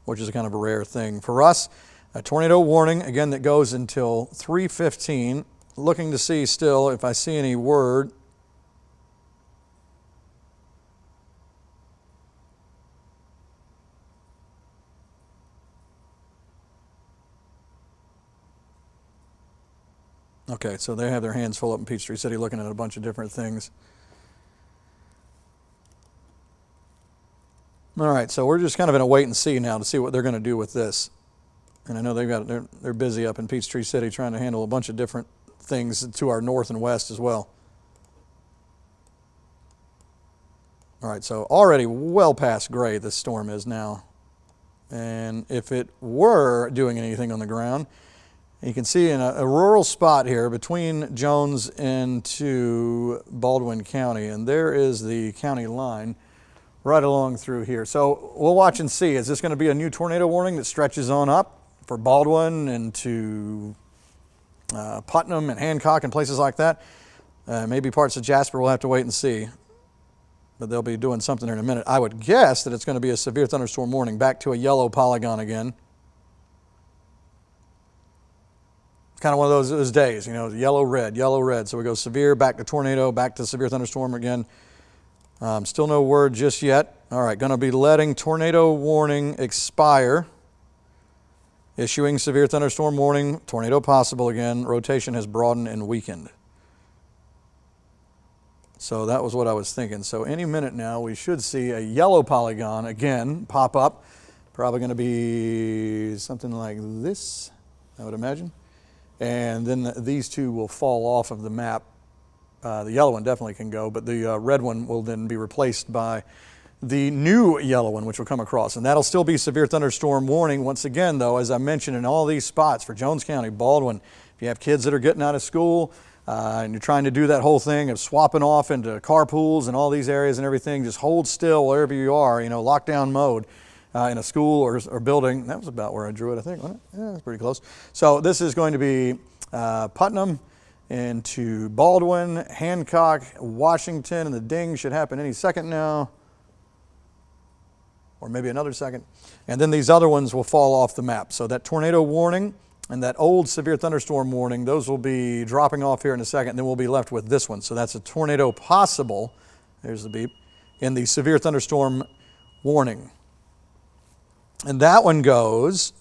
which is kind of a rare thing. For us, a tornado warning, again, that goes until 3:15. Looking to see still if I see any word. Okay, so they have their hands full up in Peachtree City looking at a bunch of different things. All right, so we're just kind of in a wait and see now to see what they're going to do with this. And I know they're busy up in Peachtree City trying to handle a bunch of different things to our north and west as well. All right, so already well past gray this storm is now. And if it were doing anything on the ground, you can see in a rural spot here between Jones and to Baldwin County, and there is the county line right along through here. So we'll watch and see. Is this going to be a new tornado warning that stretches on up for Baldwin and to Putnam and Hancock and places like that? Maybe parts of Jasper. We'll have to wait and see. But they'll be doing something in a minute. I would guess that it's going to be a severe thunderstorm warning, back to a yellow polygon again. Kind of one of those days, you know, yellow, red. So we go severe, back to tornado, back to severe thunderstorm again. Still no word just yet. All right, going to be letting tornado warning expire. Issuing severe thunderstorm warning, tornado possible again. Rotation has broadened and weakened. So that was what I was thinking. So any minute now we should see a yellow polygon again pop up. Probably going to be something like this, I would imagine. And then these two will fall off of the map. The yellow one definitely can go, but the red one will then be replaced by the new yellow one, which will come across. And that'll still be severe thunderstorm warning. Once again, though, as I mentioned, in all these spots for Jones County, Baldwin, if you have kids that are getting out of school and you're trying to do that whole thing of swapping off into carpools and all these areas and everything, just hold still wherever you are, you know, lockdown mode. In a school or building. That was about where I drew it, I think. Wasn't it? Yeah, that's pretty close. So this is going to be Putnam into Baldwin, Hancock, Washington, and the ding should happen any second now, or maybe another second. And then these other ones will fall off the map. So that tornado warning and that old severe thunderstorm warning, those will be dropping off here in a second. Then we'll be left with this one. So that's a tornado possible, there's the beep, in the severe thunderstorm warning. And that one goes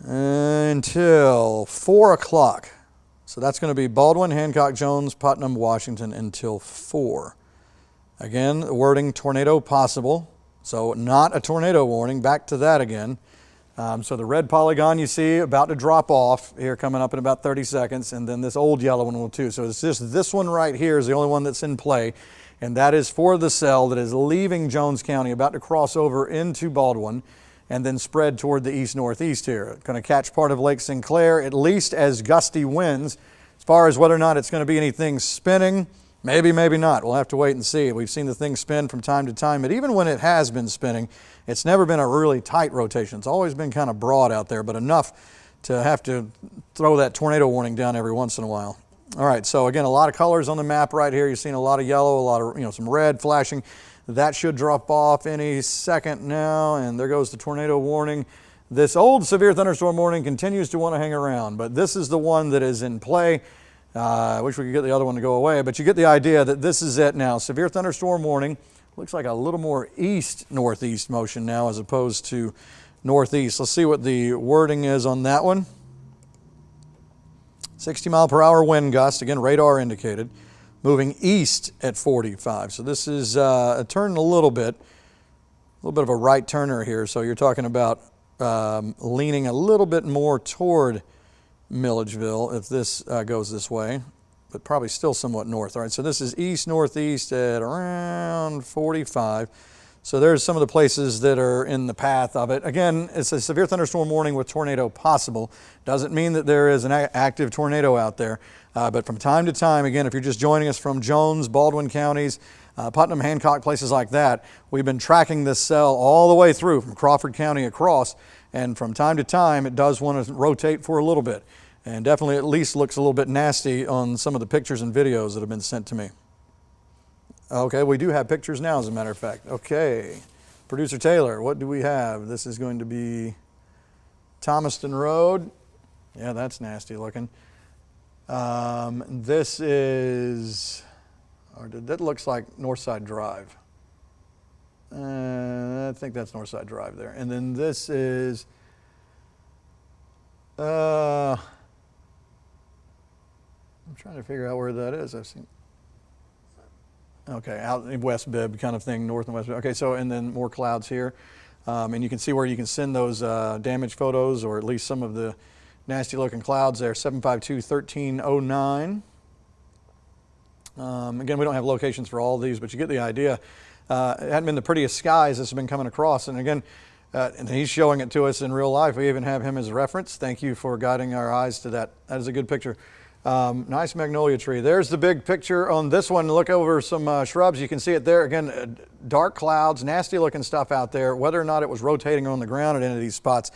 until 4 o'clock. So that's going to be Baldwin, Hancock, Jones, Putnam, Washington until 4. Again, the wording tornado possible. So not a tornado warning. Back to that again. So the red polygon you see about to drop off here, coming up in about 30 seconds, and then this old yellow one will too. So it's just this one right here is the only one that's in play, and that is for the cell that is leaving Jones County, about to cross over into Baldwin, and then spread toward the east-northeast here. Going to catch part of Lake Sinclair, at least as gusty winds. As far as whether or not it's going to be anything spinning, maybe, maybe not. We'll have to wait and see. We've seen the thing spin from time to time, but even when it has been spinning, it's never been a really tight rotation. It's always been kind of broad out there, but enough to have to throw that tornado warning down every once in a while. All right, so again, a lot of colors on the map right here. You're seeing a lot of yellow, a lot of, some red flashing. That should drop off any second now, and there goes the tornado warning. This old severe thunderstorm warning continues to want to hang around, but this is the one that is in play. I wish we could get the other one to go away, but you get the idea that this is it now. Severe thunderstorm warning. Looks like a little more east-northeast motion now as opposed to northeast. Let's see what the wording is on that one. 60-mile-per-hour wind gust, again, radar indicated, moving east at 45. So this is a turn a little bit of a right turner here. So you're talking about leaning a little bit more toward Milledgeville if this goes this way, but probably still somewhat north. All right, so this is east-northeast at around 45. So there's some of the places that are in the path of it. Again, it's a severe thunderstorm warning with tornado possible. Doesn't mean that there is an active tornado out there. But from time to time, again, if you're just joining us from Jones, Baldwin counties, Putnam, Hancock, places like that, we've been tracking this cell all the way through from Crawford County across. And from time to time, it does want to rotate for a little bit. And definitely at least looks a little bit nasty on some of the pictures and videos that have been sent to me. Okay, we do have pictures now, as a matter of fact. Okay, Producer Taylor, what do we have? This is going to be Thomaston Road. Yeah, that's nasty looking. This is, that looks like Northside Drive. I think that's Northside Drive there. And then this is, I'm trying to figure out where that is. I've seen. Okay, out in West Bibb kind of thing, north and west Bibb. Okay, so and then more clouds here. And you can see where you can send those damage photos, or at least some of the nasty looking clouds there. 752-1309. Again, we don't have locations for all of these, but you get the idea. It hadn't been the prettiest skies this has been coming across. And again, and he's showing it to us in real life. We even have him as a reference. Thank you for guiding our eyes to that. That is a good picture. Nice magnolia tree. There's the big picture on this one. Look over some shrubs. You can see it there. Again, dark clouds, nasty looking stuff out there. Whether or not it was rotating on the ground at any of these spots,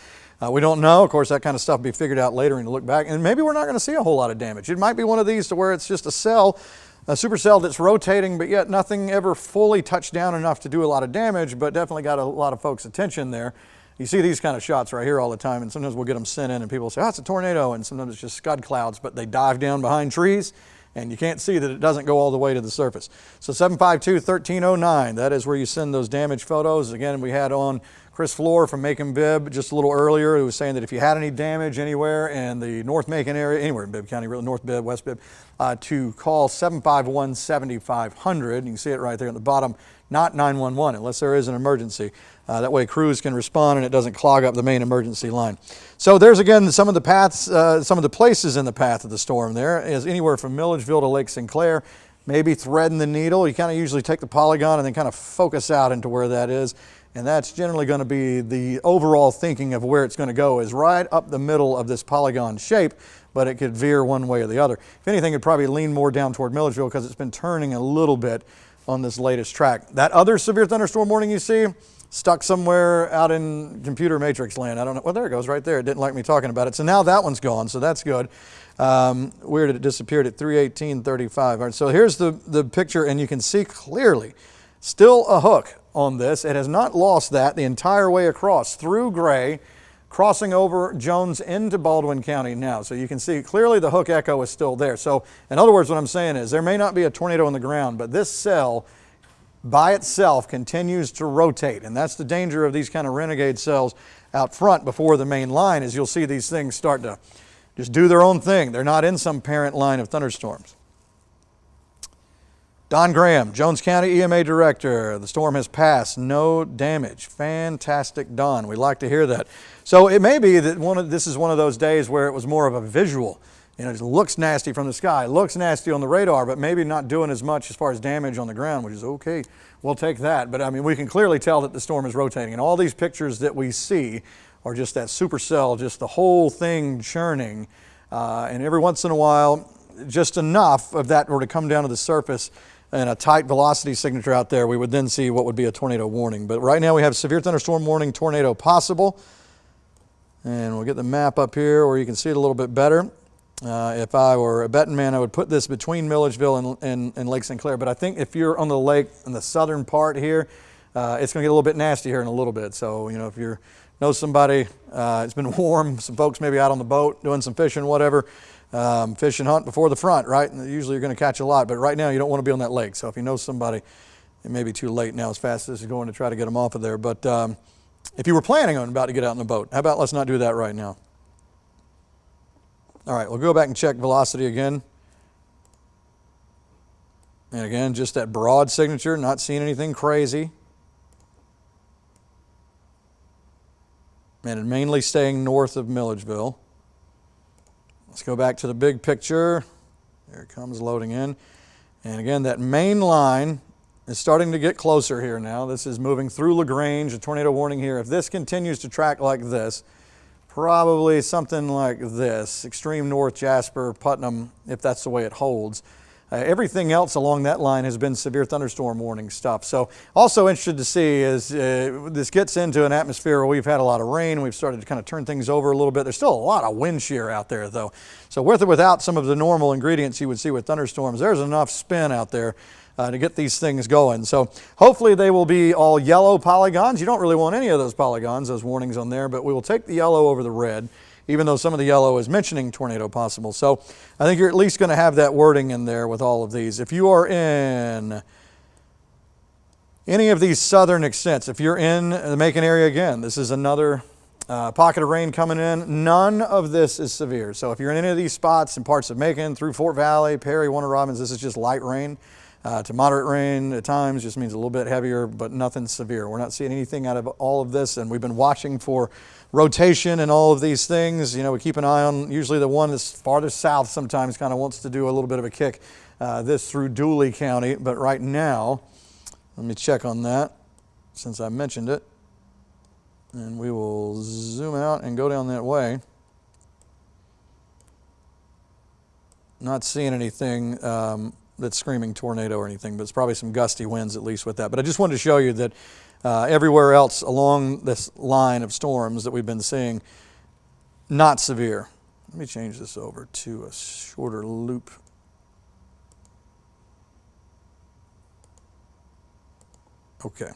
we don't know. Of course, that kind of stuff will be figured out later and look back. And maybe we're not going to see a whole lot of damage. It might be one of these to where it's just a cell, a supercell that's rotating, but yet nothing ever fully touched down enough to do a lot of damage, but definitely got a lot of folks' attention there. You see these kind of shots right here all the time, and sometimes we'll get them sent in and people say, oh, it's a tornado, and sometimes it's just scud clouds, but they dive down behind trees, and you can't see that it doesn't go all the way to the surface. So 752-1309, that is where you send those damage photos. Again, we had on Chris Floor from Macon Bibb just a little earlier, who was saying that if you had any damage anywhere in the North Macon area, anywhere in Bibb County, really North Bibb, West Bibb, to call 751-7500. You can see it right there at the bottom, not 911, unless there is an emergency. That way crews can respond and it doesn't clog up the main emergency line. So there's again some of the paths, some of the places in the path of the storm. There is anywhere from Milledgeville to Lake Sinclair, maybe threading the needle. You kind of usually take the polygon and then kind of focus out into where that is. And that's generally going to be the overall thinking of where it's going to go, is right up the middle of this polygon shape, but it could veer one way or the other. If anything, it'd probably lean more down toward Milledgeville because it's been turning a little bit on this latest track. That other severe thunderstorm warning you see, stuck somewhere out in computer matrix land. I don't know. Well, there it goes right there. It didn't like me talking about it. So now that one's gone, so that's good. Weird it disappeared at 3:18:35. All right, so here's the picture, and you can see clearly still a hook on this. It has not lost that the entire way across through Gray, crossing over Jones into Baldwin County now. So you can see clearly the hook echo is still there. So in other words, what I'm saying is there may not be a tornado on the ground, but this cell by itself continues to rotate. And that's the danger of these kind of renegade cells out front before the main line, is you'll see these things start to just do their own thing. They're not in some parent line of thunderstorms. Don Graham, Jones County EMA Director. The storm has passed, no damage. Fantastic, Don. We like to hear that. So it may be that this is one of those days where it was more of a visual. You know, it looks nasty from the sky, looks nasty on the radar, but maybe not doing as much as far as damage on the ground, which is okay. We'll take that. But I mean, we can clearly tell that the storm is rotating. And all these pictures that we see are just that supercell, just the whole thing churning. And every once in a while, just enough of that were to come down to the surface and a tight velocity signature out there, we would then see what would be a tornado warning. But right now we have severe thunderstorm warning, tornado possible. And we'll get the map up here where you can see it a little bit better. If I were a betting man, I would put this between Milledgeville and Lake St. Clair. But I think if you're on the lake in the southern part here, it's going to get a little bit nasty here in a little bit. So, you know, if you know somebody, it's been warm, some folks maybe out on the boat doing some fishing, whatever. Fish and hunt before the front, right? And usually you're going to catch a lot, but right now you don't want to be on that lake. So if you know somebody, it may be too late now as fast as this is going to try to get them off of there. But if you were planning on about to get out in the boat, how about let's not do that right now? All right, we'll go back and check velocity again. And again, just that broad signature, not seeing anything crazy. And mainly staying north of Milledgeville. Let's go back to the big picture. There it comes loading in. And again, that main line is starting to get closer here now. This is moving through LaGrange, a tornado warning here. If this continues to track like this, probably something like this, extreme north Jasper, Putnam, if that's the way it holds. Everything else along that line has been severe thunderstorm warning stuff. So also interested to see as this gets into an atmosphere where we've had a lot of rain. We've started to kind of turn things over a little bit. There's still a lot of wind shear out there though. So with or without some of the normal ingredients you would see with thunderstorms, there's enough spin out there to get these things going. So hopefully they will be all yellow polygons. You don't really want any of those polygons, those warnings on there, but we will take the yellow over the red, even though some of the yellow is mentioning tornado possible. So I think you're at least going to have that wording in there with all of these. If you are in any of these southern extents, if you're in the Macon area again, this is another pocket of rain coming in. None of this is severe. So if you're in any of these spots in parts of Macon, through Fort Valley, Perry, Warner Robins, this is just light rain. To moderate rain at times just means a little bit heavier, but nothing severe. We're not seeing anything out of all of this, and we've been watching for rotation and all of these things. You know, we keep an eye on usually the one that's farthest south sometimes kind of wants to do a little bit of a kick, this through Dooley County. But right now, let me check on that since I mentioned it. And we will zoom out and go down that way. Not seeing anything that's screaming tornado or anything, but it's probably some gusty winds at least with that. But I just wanted to show you that everywhere else along this line of storms that we've been seeing, not severe. Let me change this over to a shorter loop. Okay.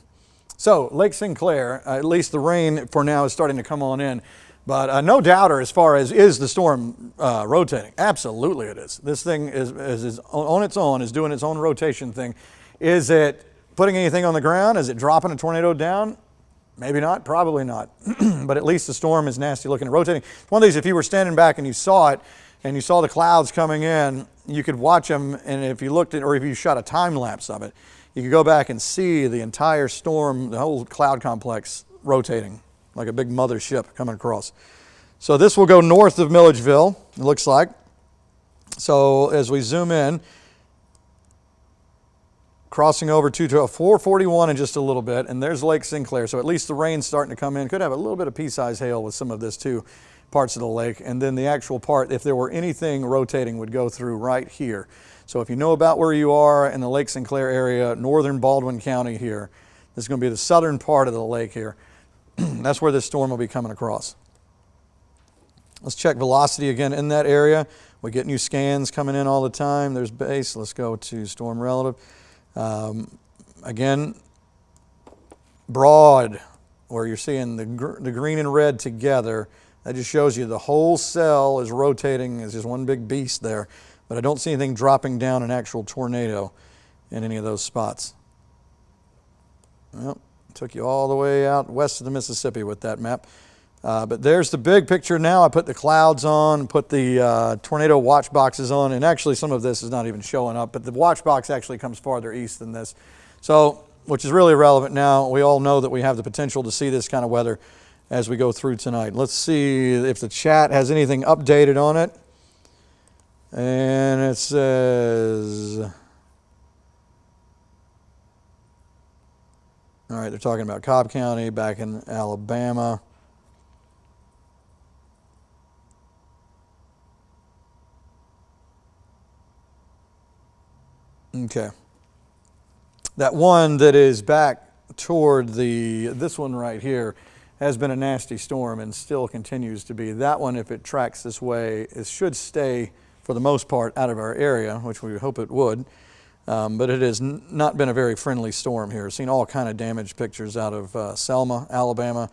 So Lake St. Clair, at least the rain for now is starting to come on in. But no doubter as far as is the storm rotating. Absolutely it is. This thing is on its own, is doing its own rotation thing. Is it putting anything on the ground? Is it dropping a tornado down? Maybe not, probably not. But at least the storm is nasty looking and rotating. One of these, if you were standing back and you saw it, and you saw the clouds coming in, you could watch them, and if you looked at, or if you shot a time lapse of it, you could go back and see the entire storm, the whole cloud complex rotating like a big mothership coming across. So this will go north of Milledgeville, it looks like. So as we zoom in, crossing over to 441 in just a little bit, and there's Lake St. Clair. So at least the rain's starting to come in. Could have a little bit of pea-sized hail with some of this too, parts of the lake. And then the actual part, if there were anything rotating, would go through right here. So if you know about where you are in the Lake St. Clair area, northern Baldwin County here, this is going to be the southern part of the lake here. That's where this storm will be coming across. Let's check velocity again in that area. We get new scans coming in all the time. There's base. Let's go to storm relative. Again, broad, where you're seeing the green and red together. That just shows you the whole cell is rotating. It's just one big beast there. But I don't see anything dropping down an actual tornado in any of those spots. Well, took you all the way out west of the Mississippi with that map. But there's the big picture now. I put the clouds on, put the tornado watch boxes on, and actually some of this is not even showing up, but the watch box actually comes farther east than this. So, which is really relevant now. We all know that we have the potential to see this kind of weather as we go through tonight. Let's see if the chat has anything updated on it. And it says, all right, they're talking about Cobb County back in Alabama. Okay. That one that is back toward this one right here has been a nasty storm and still continues to be. That one, if it tracks this way, it should stay for the most part out of our area, which we hope it would. But it has not been a very friendly storm here. Seen all kind of damage pictures out of Selma, Alabama,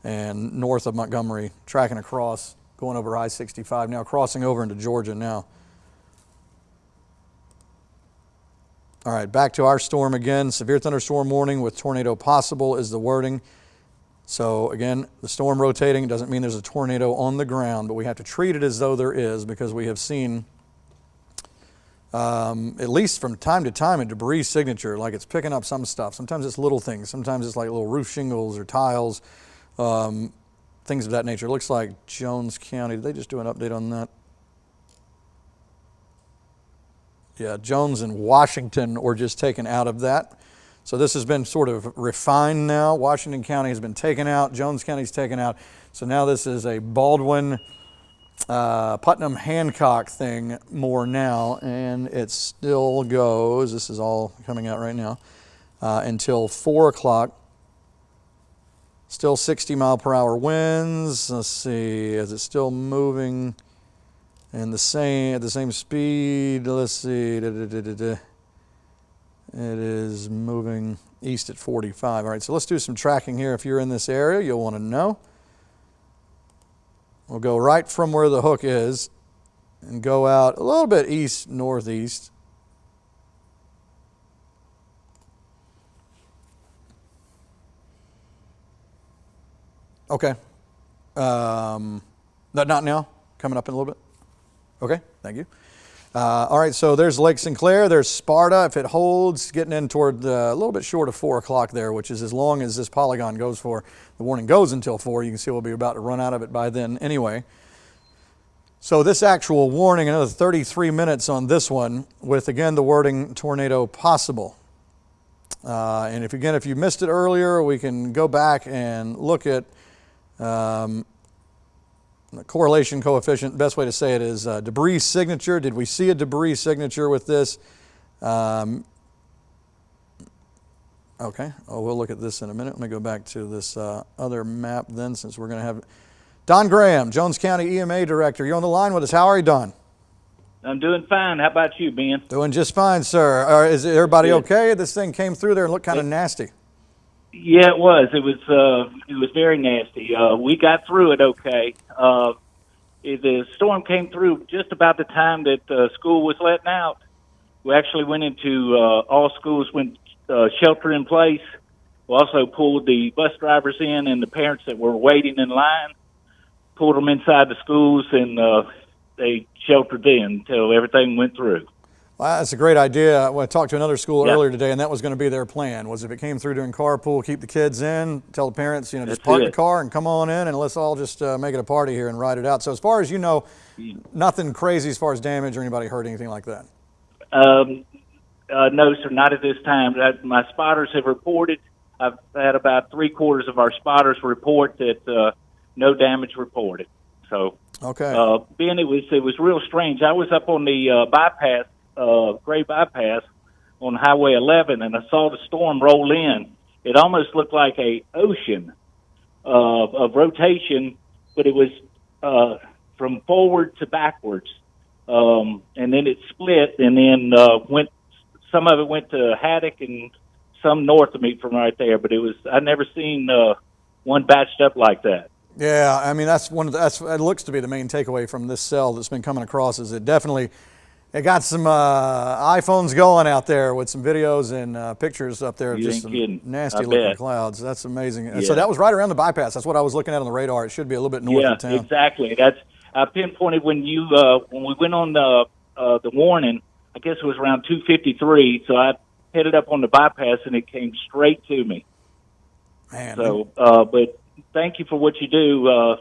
and north of Montgomery, tracking across, going over I-65 now, crossing over into Georgia now. All right, back to our storm again. Severe thunderstorm warning with tornado possible is the wording. So again, the storm rotating doesn't mean there's a tornado on the ground, but we have to treat it as though there is, because we have seen, at least from time to time, a debris signature, like it's picking up some stuff. Sometimes it's little things. Sometimes it's like little roof shingles or tiles, things of that nature. It looks like Jones County, did they just do an update on that? Yeah, Jones and Washington were just taken out of that. So this has been sort of refined now. Washington County has been taken out. Jones County's taken out. So now this is a Baldwin, Putnam, Hancock thing more now. And it still goes, this is all coming out right now, until 4 o'clock. Still 60-mile-per-hour winds. Let's see, is it still moving? And at the same speed, let's see, it is moving east at 45. All right, so let's do some tracking here. If you're in this area, you'll want to know. We'll go right from where the hook is and go out a little bit east, northeast. Okay. Not now, coming up in a little bit. Okay, thank you. All right, so there's Lake Sinclair, there's Sparta. If it holds, getting in toward a little bit short of 4 o'clock there, which is as long as this polygon goes for. The warning goes until 4. You can see we'll be about to run out of it by then anyway. So this actual warning, another 33 minutes on this one with, again, the wording tornado possible. And if you missed it earlier, we can go back and look at the correlation coefficient. Best way to say it is debris signature. Did we see a debris signature with this? Okay, we'll look at this in a minute. Let me go back to this other map then, since we're going to have Don Graham, Jones County EMA Director. You're on the line with us. How are you, Don? I'm doing fine. How about you, Ben? Doing just fine, sir. Is everybody okay? This thing came through there and looked kind of nasty. Yeah, it was. It was very nasty. We got through it okay. The storm came through just about the time that school was letting out. We actually went into all schools went shelter in place. We also pulled the bus drivers in and the parents that were waiting in line, pulled them inside the schools, and they sheltered in until everything went through. Well, that's a great idea. I talked to another school earlier today, and that was going to be their plan, was if it came through during carpool, keep the kids in, tell the parents, just park the car and come on in, and let's all just make it a party here and ride it out. So as far as you know, nothing crazy as far as damage or anybody hurt, anything like that? No, sir, not at this time. My spotters have reported. I've had about 3/4 of our spotters report that no damage reported. So, okay. Ben, it was real strange. I was up on the bypass, Gray bypass on Highway 11, and I saw the storm roll in. It almost looked like a ocean of rotation, but it was from forward to backwards, and then it split, and then some of it went to Haddock and some north of me from right there. But I'd never seen one batched up like that. Yeah, I mean, it looks to be the main takeaway from this cell that's been coming across, is it definitely It got some iPhones going out there with some videos and pictures up there of You just ain't some kidding. nasty I looking bet. clouds. That's amazing. So Yeah. that was right around the bypass. That's what I was looking at on the radar. It should be a little bit north Yeah, of town. exactly. That's I pinpointed when we went on the warning. I guess it was around 2:53. So I headed up on the bypass and it came straight to me. Man, So, but thank you for what you do.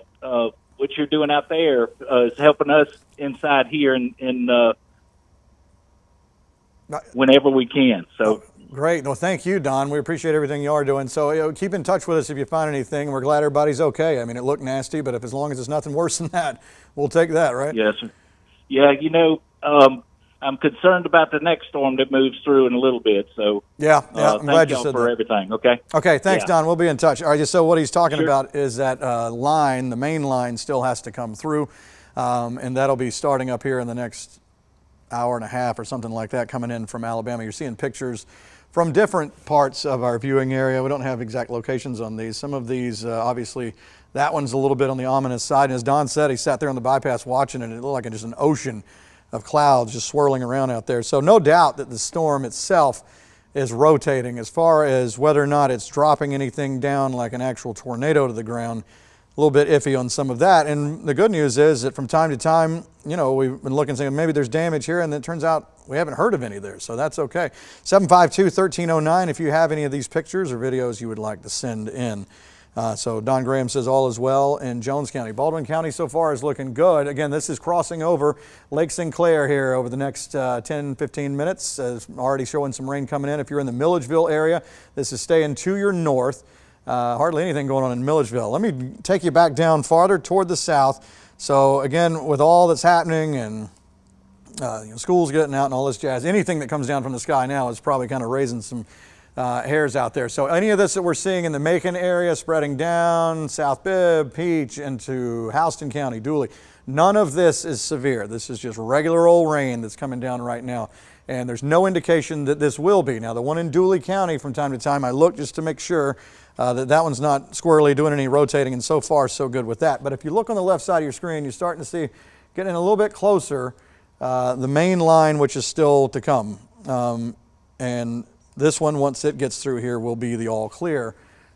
What you're doing out there is helping us inside here and whenever we can. So. great. No, thank you, Don. We appreciate everything you are doing. So keep in touch with us if you find anything. We're glad everybody's okay. I mean, it looked nasty, but if as long as it's nothing worse than that, we'll take that, right? Yes, sir. Yeah, I'm concerned about the next storm that moves through in a little bit. So Yeah, I'm thank glad you y'all said for that. everything. Okay. Okay, thanks, Yeah. Don. We'll be in touch. All right, so what he's talking Sure. about is that line, the main line, still has to come through, and that'll be starting up here in the next hour and a half or something like that coming in from Alabama. You're seeing pictures from different parts of our viewing area. We don't have exact locations on these. Some of these, obviously, that one's a little bit on the ominous side. And as Don said, he sat there on the bypass watching it, and it looked like just an ocean of clouds just swirling around out there. So no doubt that the storm itself is rotating. As far as whether or not it's dropping anything down like an actual tornado to the ground, a little bit iffy on some of that. And the good news is that from time to time, we've been looking saying maybe there's damage here, and then it turns out we haven't heard of any there, so that's okay. 752-1309 if you have any of these pictures or videos you would like to send in. So Don Graham says all is well in Jones County. Baldwin County so far is looking good. Again, this is crossing over Lake Sinclair here over the next 10, 15 minutes. Already showing some rain coming in. If you're in the Milledgeville area, this is staying to your north. Hardly anything going on in Milledgeville. Let me take you back down farther toward the south. So again, with all that's happening and schools getting out and all this jazz, anything that comes down from the sky now is probably kind of raising some hairs out there. So any of this that we're seeing in the Macon area spreading down South Bibb, Peach into Houston County, Dooley, none of this is severe. This is just regular old rain that's coming down right now. And there's no indication that this will be. Now the one in Dooley County, from time to time I look just to make sure that one's not squirrely doing any rotating, and so far so good with that. But if you look on the left side of your screen, you're starting to see, getting a little bit closer, the main line, which is still to come. And this one, once it gets through here, will be the all clear.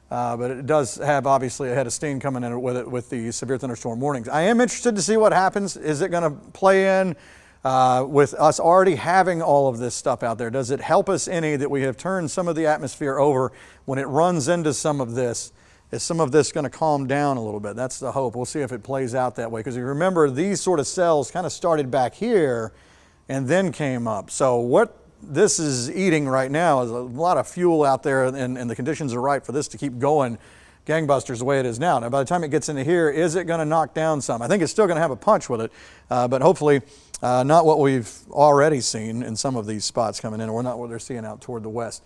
But it does have obviously a head of steam coming in with it with the severe thunderstorm warnings. I am interested to see what happens. Is it going to play in with us already having all of this stuff out there? Does it help us any that we have turned some of the atmosphere over when it runs into some of this? Is some of this going to calm down a little bit? That's the hope. We'll see if it plays out that way. Because you remember, these sort of cells kind of started back here and then came up. So what this is eating right now is a lot of fuel out there, and the conditions are right for this to keep going gangbusters the way it is now. Now, by the time it gets into here, is it going to knock down some? I think it's still going to have a punch with it, but hopefully not what we've already seen in some of these spots coming in, or not what they're seeing out toward the west.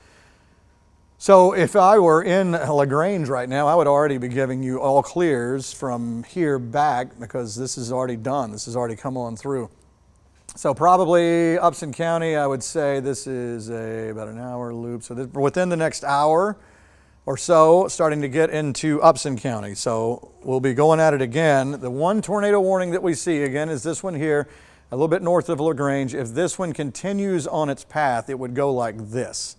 So if I were in LaGrange right now, I would already be giving you all clears from here back, because this is already done. This has already come on through. So probably Upson County, I would say this is about an hour loop. So within the next hour or so, starting to get into Upson County. So we'll be going at it again. The one tornado warning that we see again is this one here, a little bit north of LaGrange. If this one continues on its path, it would go like this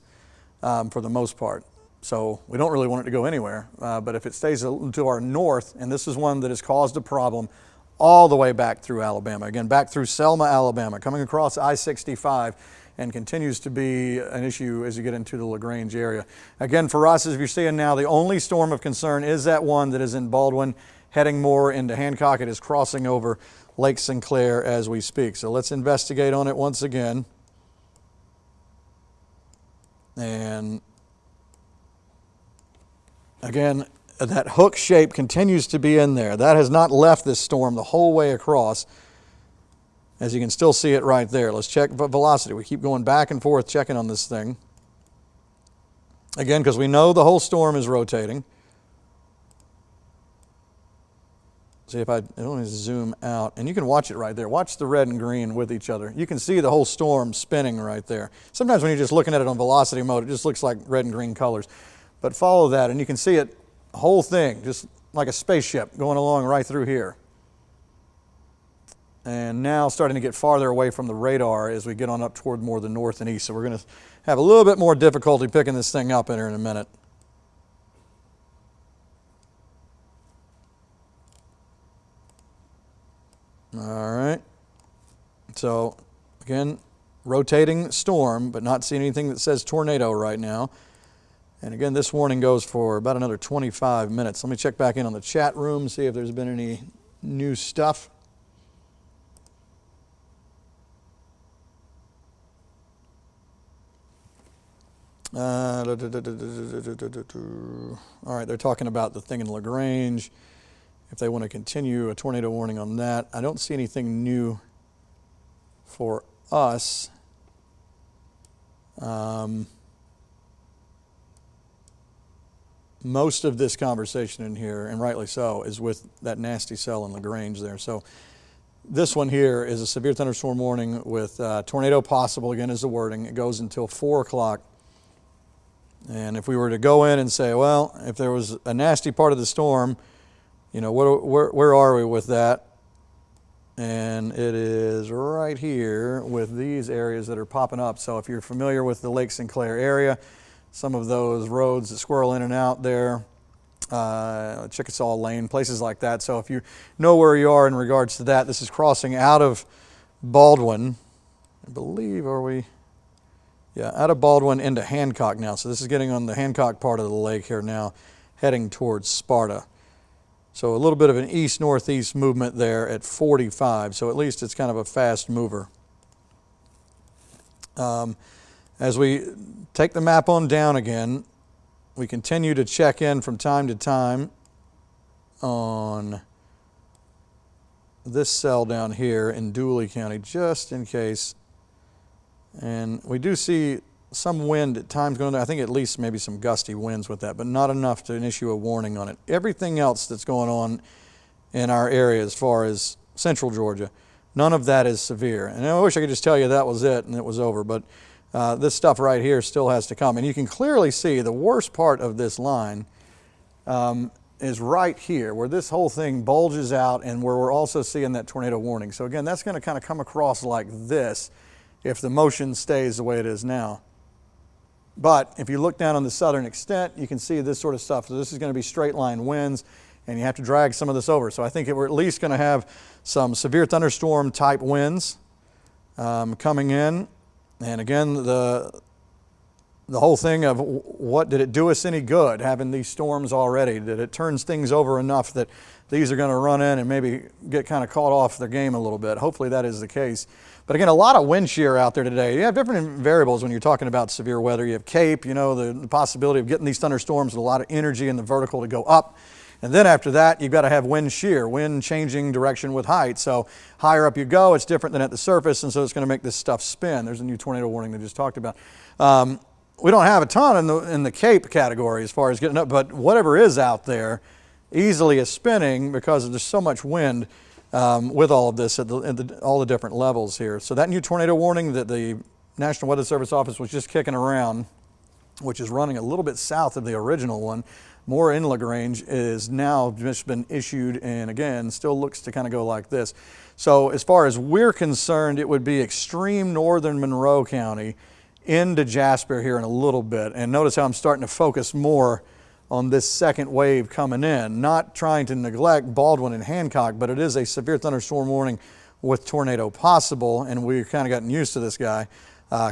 for the most part. So we don't really want it to go anywhere. But if it stays to our north, and this is one that has caused a problem all the way back through Alabama. Again, back through Selma, Alabama, coming across I-65, and continues to be an issue as you get into the LaGrange area. Again, for us, as you're seeing now, the only storm of concern is that one that is in Baldwin, heading more into Hancock. It is crossing over Lake Sinclair as we speak. So let's investigate on it once again. And again, that hook shape continues to be in there. That has not left this storm the whole way across, as you can still see it right there. Let's check velocity. We keep going back and forth checking on this thing. Again, because we know the whole storm is rotating. See if I let me zoom out, and you can watch it right there. Watch the red and green with each other. You can see the whole storm spinning right there. Sometimes when you're just looking at it on velocity mode, it just looks like red and green colors. But follow that, and you can see it, whole thing, just like a spaceship going along right through here. and now starting to get farther away from the radar as we get on up toward more the north and east. So we're going to have a little bit more difficulty picking this thing up in here in a minute. All right. So again, rotating storm, but not seeing anything that says tornado right now. And again, this warning goes for about another 25 minutes. Let me check back in on the chat room, see if there's been any new stuff. All right, they're talking about the thing in LaGrange. If they want to continue a tornado warning on that. I don't see anything new for us. Most of this conversation in here, and rightly so, is with that nasty cell in LaGrange there. So this one here is a severe thunderstorm warning with tornado possible, again is the wording. It goes until 4 o'clock. And if we were to go in and say, well, if there was a nasty part of the storm, you know, where are we with that? And it is right here with these areas that are popping up. So if you're familiar with the Lake Sinclair area, some of those roads that swirl in and out there, Chickasaw Lane, places like that. So if you know where you are in regards to that, this is crossing out of Baldwin, I believe, are we? Yeah, out of Baldwin into Hancock now. So this is getting on the Hancock part of the lake here now, heading towards Sparta. So a little bit of an east-northeast movement there at 45. So at least it's kind of a fast mover. As we take the map on down again, we continue to check in from time to time on this cell down here in Dooley County, just in case. And we do see some wind at times going there. I think at least maybe some gusty winds with that, but not enough to issue a warning on it. Everything else that's going on in our area as far as central Georgia, none of that is severe. And I wish I could just tell you that was it and it was over, but this stuff right here still has to come. And you can clearly see the worst part of this line is right here, where this whole thing bulges out and where we're also seeing that tornado warning. So again, that's going to kind of come across like this if the motion stays the way it is now. But if you look down on the southern extent, you can see this sort of stuff. So this is going to be straight line winds, and you have to drag some of this over. So I think we're at least going to have some severe thunderstorm type winds coming in. And again, the whole thing of what did it do us any good having these storms already? Did it turns things over enough that these are going to run in and maybe get kind of caught off their game a little bit? Hopefully that is the case. But again, a lot of wind shear out there today. You have different variables when you're talking about severe weather. You have CAPE, you know, the possibility of getting these thunderstorms with a lot of energy in the vertical to go up. And then after that, you've got to have wind shear, wind changing direction with height. So higher up you go, it's different than at the surface, and so it's going to make this stuff spin. There's a new tornado warning they just talked about. We don't have a ton in the CAPE category as far as getting up, but whatever is out there easily is spinning because there's so much wind with all of this at all the different levels here. So that new tornado warning that the National Weather Service office was just kicking around, which is running a little bit south of the original one, more in LaGrange, is now just been issued, and again, still looks to kind of go like this. So as far as we're concerned, it would be extreme northern Monroe County into Jasper here in a little bit. And notice how I'm starting to focus more on this second wave coming in, not trying to neglect Baldwin and Hancock, but it is a severe thunderstorm warning with tornado possible, and we've kind of gotten used to this guy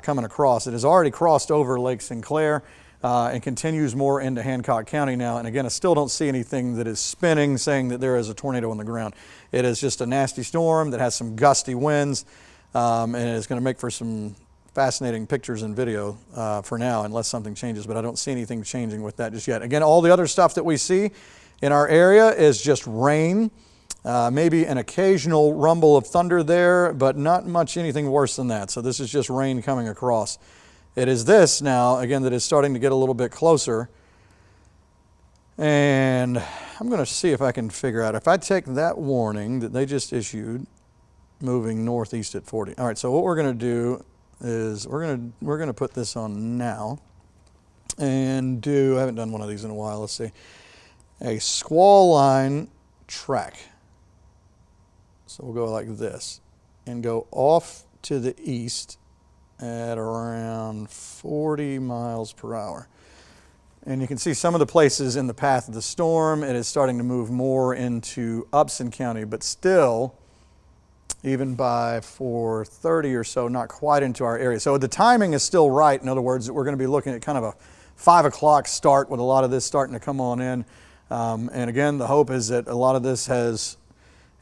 coming across. It has already crossed over Lake Sinclair and continues more into Hancock County now. And again, I still don't see anything that is spinning saying that there is a tornado on the ground. It is just a nasty storm that has some gusty winds, and it is going to make for some fascinating pictures and video for now, unless something changes, but I don't see anything changing with that just yet. Again, all the other stuff that we see in our area is just rain, maybe an occasional rumble of thunder there, but not much anything worse than that. So this is just rain coming across. It is this now, again, that is starting to get a little bit closer. And I'm going to see if I can figure out, if I take that warning that they just issued, moving northeast at 40. All right, so what we're going to do is we're going to put this on now and do, I haven't done one of these in a while, let's see, a squall line track. So we'll go like this. and go off to the east at around 40 miles per hour. And you can see some of the places in the path of the storm. It is starting to move more into Upson County, but still, even by 4:30 or so, not quite into our area. So the timing is still right. In other words, we're going to be looking at kind of a 5 o'clock start with a lot of this starting to come on in. And again, the hope is that a lot of this is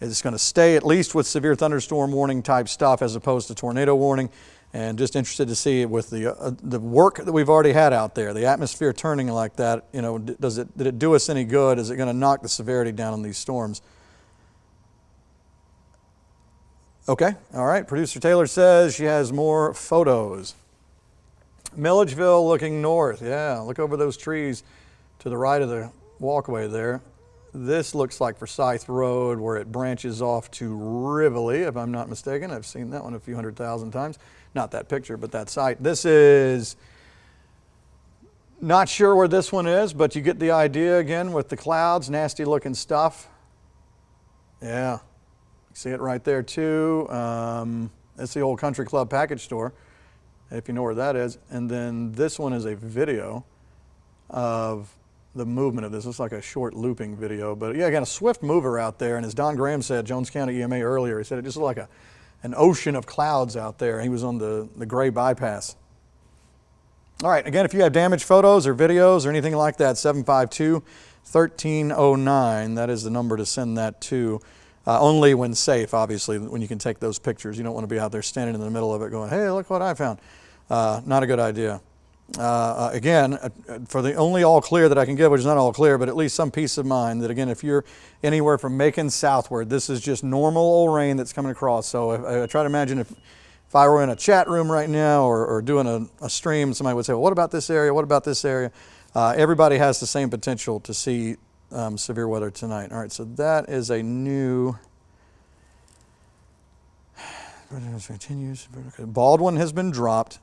going to stay at least with severe thunderstorm warning type stuff as opposed to tornado warning. And just interested to see with the work that we've already had out there, the atmosphere turning like that, you know, did it do us any good? Is it going to knock the severity down on these storms? Okay, all right. Producer Taylor says she has more photos. Milledgeville looking north. Yeah, look over those trees to the right of the walkway there. This looks like Forsyth Road where it branches off to Rivoli, if I'm not mistaken. I've seen that one a few 100,000 times. Not that picture, but that site. This is not sure where this one is, but you get the idea again with the clouds, nasty looking stuff. Yeah, see it right there too. That's the old Country Club package store, if you know where that is. And then this one is a video of the movement of this. Looks like a short looping video, but yeah, again, a swift mover out there. And as Don Graham said, Jones County EMA earlier, he said it just looked like an ocean of clouds out there. He was on the Gray bypass. All right, again, if you have damaged photos or videos or anything like that, 752-1309, that is the number to send that to. Only when safe, obviously, when you can take those pictures. You don't want to be out there standing in the middle of it going, hey, look what I found. Not a good idea. Again, for the only all clear that I can give, which is not all clear, but at least some peace of mind that, again, if you're anywhere from Macon southward, this is just normal old rain that's coming across. So I try to imagine if I were in a chat room right now or doing a stream, somebody would say, well, what about this area? What about this area? Everybody has the same potential to see severe weather tonight. All right, so that is a new... Continues. Baldwin has been dropped.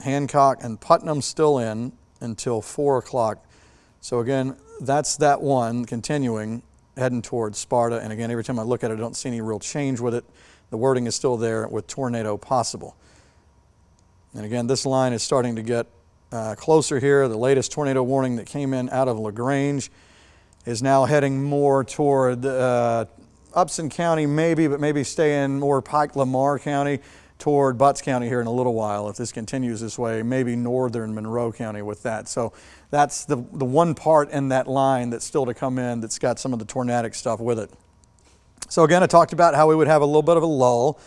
Hancock and Putnam still in until 4 o'clock. So again, that's that one continuing, heading towards Sparta. And again, every time I look at it, I don't see any real change with it. The wording is still there with tornado possible. And again, this line is starting to get closer here. The latest tornado warning that came in out of LaGrange is now heading more toward Upson County maybe, but maybe staying more Pike-Lamar County, toward Butts County here in a little while. If this continues this way, maybe northern Monroe County with that. So that's the one part in that line that's still to come in that's got some of the tornadic stuff with it. So again, I talked about how we would have a little bit of a lull,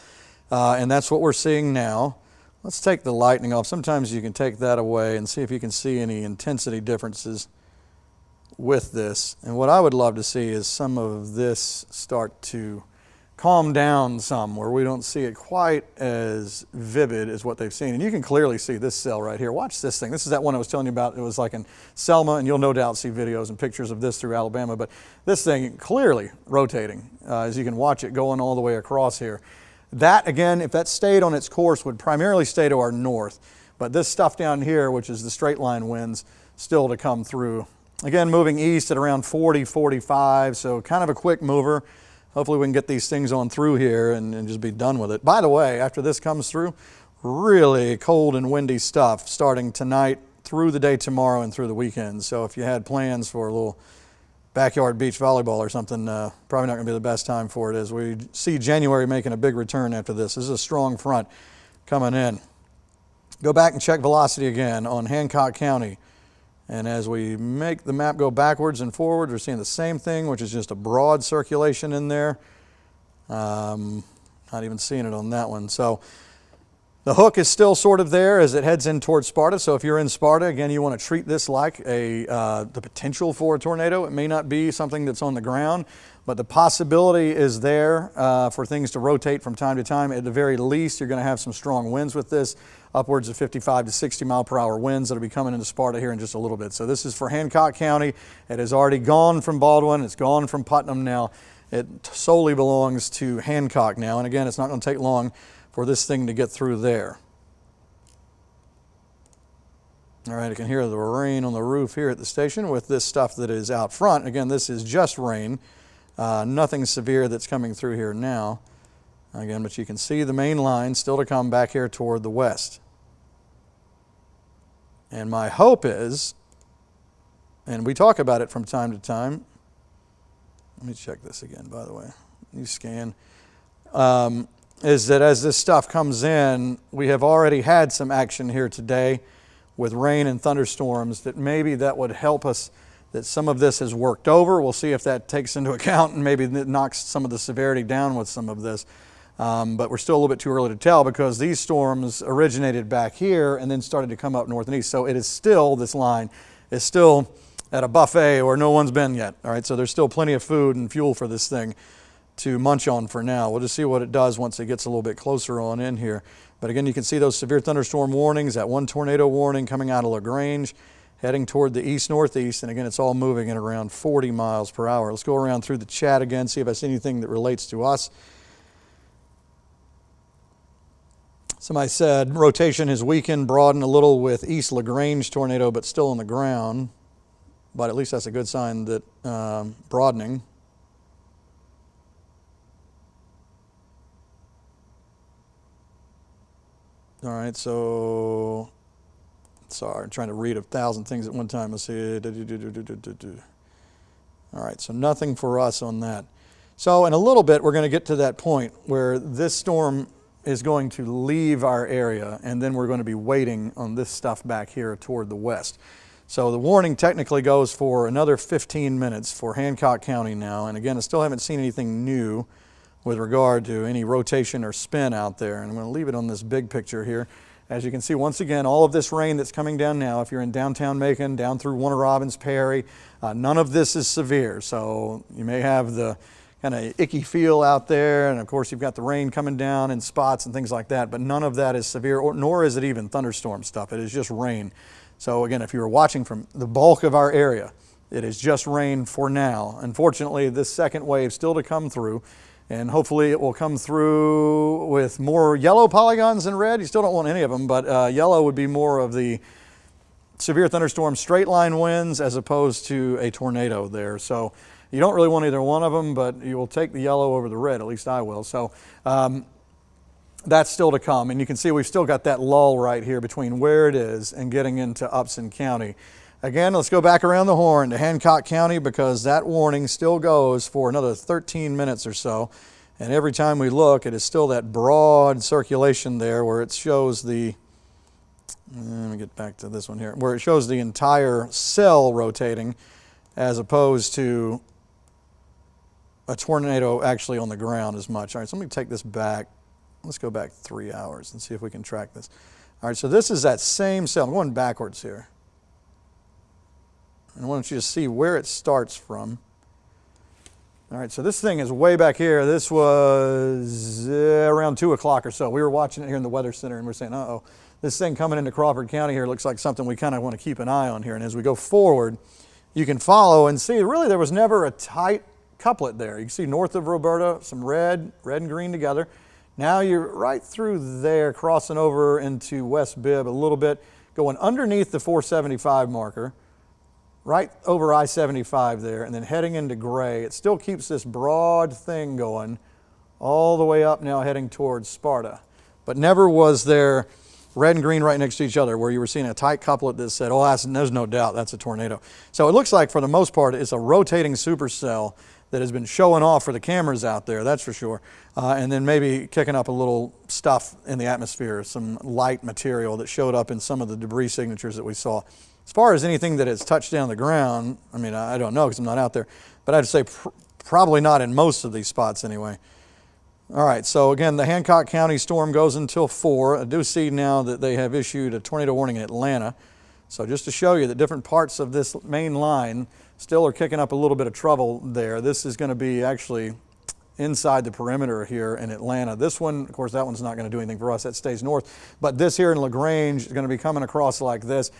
and that's what we're seeing now. Let's take the lightning off. Sometimes you can take that away and see if you can see any intensity differences with this. And what I would love to see is some of this start to calm down some, where we don't see it quite as vivid as what they've seen. And you can clearly see this cell right here. Watch this thing. This is that one I was telling you about. It was like in Selma, and you'll no doubt see videos and pictures of this through Alabama. But this thing clearly rotating, as you can watch it going all the way across here. That, again, if that stayed on its course, would primarily stay to our north. But this stuff down here, which is the straight line winds, still to come through. Again, moving east at around 40, 45, so kind of a quick mover. Hopefully we can get these things on through here and just be done with it. By the way, after this comes through, really cold and windy stuff starting tonight, through the day tomorrow, and through the weekend. So if you had plans for a little backyard beach volleyball or something, probably not going to be the best time for it, as we see January making a big return after this. This is a strong front coming in. Go back and check velocity again on Hancock County. And as we make the map go backwards and forward, we're seeing the same thing, which is just a broad circulation in there. Not even seeing it on that one. So the hook is still sort of there as it heads in towards Sparta. So if you're in Sparta, again, you want to treat this like the potential for a tornado. It may not be something that's on the ground, but the possibility is there for things to rotate from time to time. At the very least, you're going to have some strong winds with this, upwards of 55 to 60 mile per hour winds that will be coming into Sparta here in just a little bit. So this is for Hancock County. It has already gone from Baldwin. It's gone from Putnam now. It solely belongs to Hancock now. And again, it's not going to take long for this thing to get through there. All right, I can hear the rain on the roof here at the station with this stuff that is out front. Again, this is just rain. Nothing severe that's coming through here now. Again, but you can see the main line still to come back here toward the west. And my hope is, and we talk about it from time to time, let me check this again, by the way, you scan, is that as this stuff comes in, we have already had some action here today with rain and thunderstorms that maybe that would help us, that some of this has worked over. We'll see if that takes into account and maybe it knocks some of the severity down with some of this. But we're still a little bit too early to tell because these storms originated back here and then started to come up north and east. So it is still, this line is still at a buffet where no one's been yet. All right, so there's still plenty of food and fuel for this thing to munch on for now. We'll just see what it does once it gets a little bit closer on in here. But again, you can see those severe thunderstorm warnings, that one tornado warning coming out of LaGrange, heading toward the east-northeast, and again, it's all moving at around 40 miles per hour. Let's go around through the chat again, see if I see anything that relates to us. Somebody said rotation has weakened, broadened a little with East LaGrange tornado, but still on the ground. But at least that's a good sign that broadening. All right, so sorry, I'm trying to read 1,000 things at one time. Let's see. All right, so nothing for us on that. So in a little bit, we're going to get to that point where this storm is going to leave our area, and then we're going to be waiting on this stuff back here toward the west. So the warning technically goes for another 15 minutes for Hancock County now. And again, I still haven't seen anything new with regard to any rotation or spin out there. And I'm going to leave it on this big picture here. As you can see, once again, all of this rain that's coming down now, if you're in downtown Macon, down through Warner Robins, Perry, none of this is severe. So you may have the kind of icky feel out there, and of course you've got the rain coming down in spots and things like that, but none of that is severe, nor is it even thunderstorm stuff. It is just rain. So again, if you were watching from the bulk of our area, it is just rain for now. Unfortunately, this second wave still to come through, and hopefully it will come through with more yellow polygons than red. You still don't want any of them, but yellow would be more of the severe thunderstorm straight line winds as opposed to a tornado there. So you don't really want either one of them, but you will take the yellow over the red, at least I will. So that's still to come. And you can see we've still got that lull right here between where it is and getting into Upson County. Again, let's go back around the horn to Hancock County because that warning still goes for another 13 minutes or so. And every time we look, it is still that broad circulation there where it shows the, let me get back to this one here, where it shows the entire cell rotating as opposed to a tornado actually on the ground as much. All right, so let me take this back. Let's go back 3 hours and see if we can track this. All right, so this is that same cell. I'm going backwards here. And I want you to see where it starts from. All right, so this thing is way back here. This was around 2 o'clock or so. We were watching it here in the Weather Center, and we're saying, uh-oh, this thing coming into Crawford County here looks like something we kind of want to keep an eye on here. And as we go forward, you can follow and see really there was never a tight couplet there. You can see north of Roberta, some red and green together. Now you're right through there, crossing over into West Bibb a little bit, going underneath the 475 marker, right over I-75 there, and then heading into Gray. It still keeps this broad thing going all the way up now heading towards Sparta. But never was there red and green right next to each other where you were seeing a tight couplet that said, oh, there's no doubt that's a tornado. So it looks like for the most part it's a rotating supercell that has been showing off for the cameras out there, that's for sure. And then maybe kicking up a little stuff in the atmosphere, some light material that showed up in some of the debris signatures that we saw. As far as anything that has touched down the ground, I mean, I don't know because I'm not out there, but I'd say probably not in most of these spots anyway. All right, so again, the Hancock County storm goes until 4. I do see now that they have issued a tornado warning in Atlanta. So just to show you that different parts of this main line still are kicking up a little bit of trouble there. This is going to be actually inside the perimeter here in Atlanta. This one, of course, that one's not going to do anything for us. That stays north. But this here in LaGrange is going to be coming across like this,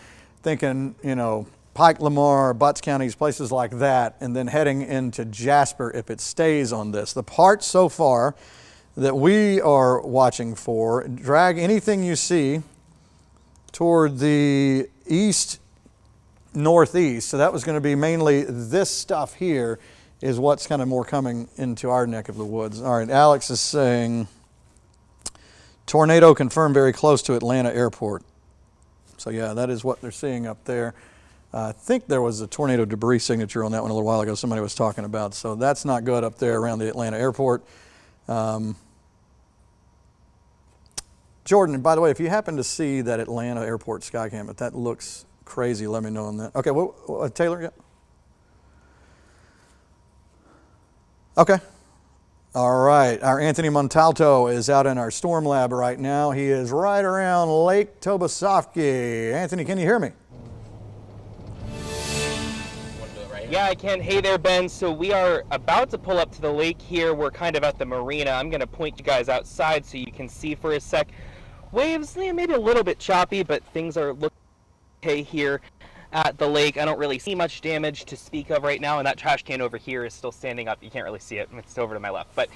thinking, you know, Pike, Lamar, Butts counties, places like that, and then heading into Jasper if it stays on this. The part so far that we are watching for, drag anything you see toward the east northeast. So that was going to be mainly this stuff here is what's kind of more coming into our neck of the woods. All right, Alex is saying, Tornado confirmed very close to Atlanta Airport. So yeah, that is what they're seeing up there. I think there was a tornado debris signature on that one a little while ago somebody was talking about. So that's not good up there around the Atlanta airport. Jordan, by the way, if you happen to see that Atlanta airport Skycam, if that looks crazy, let me know on that. Okay, Taylor, yeah. Okay. All right, our Anthony Montalto is out in our storm lab right now. He is right around Lake Tobesofkee. Anthony, can you hear me? Yeah, I can. Hey there, Ben. So we are about to pull up to the lake here. We're kind of at the marina. I'm going to point you guys outside so you can see for a sec. Waves, maybe a little bit choppy, but things are looking okay here at the lake. I don't really see much damage to speak of right now, and that trash can over here is still standing up. You can't really see it. It's over to my left. But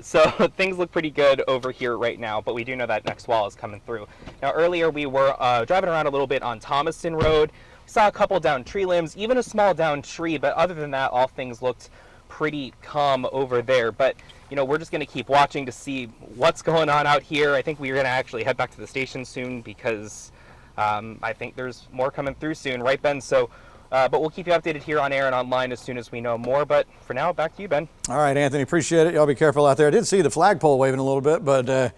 so things look pretty good over here right now, but we do know that next wall is coming through. Now, earlier we were driving around a little bit on Thomaston Road. We saw a couple down tree limbs, even a small down tree, but other than that, all things looked pretty calm over there. But you know, we're just going to keep watching to see what's going on out here. I think we're going to actually head back to the station soon because I think there's more coming through soon, right, Ben? So, but we'll keep you updated here on air and online as soon as we know more. But for now, back to you, Ben. All right, Anthony, appreciate it. Y'all be careful out there. I did see the flagpole waving a little bit, but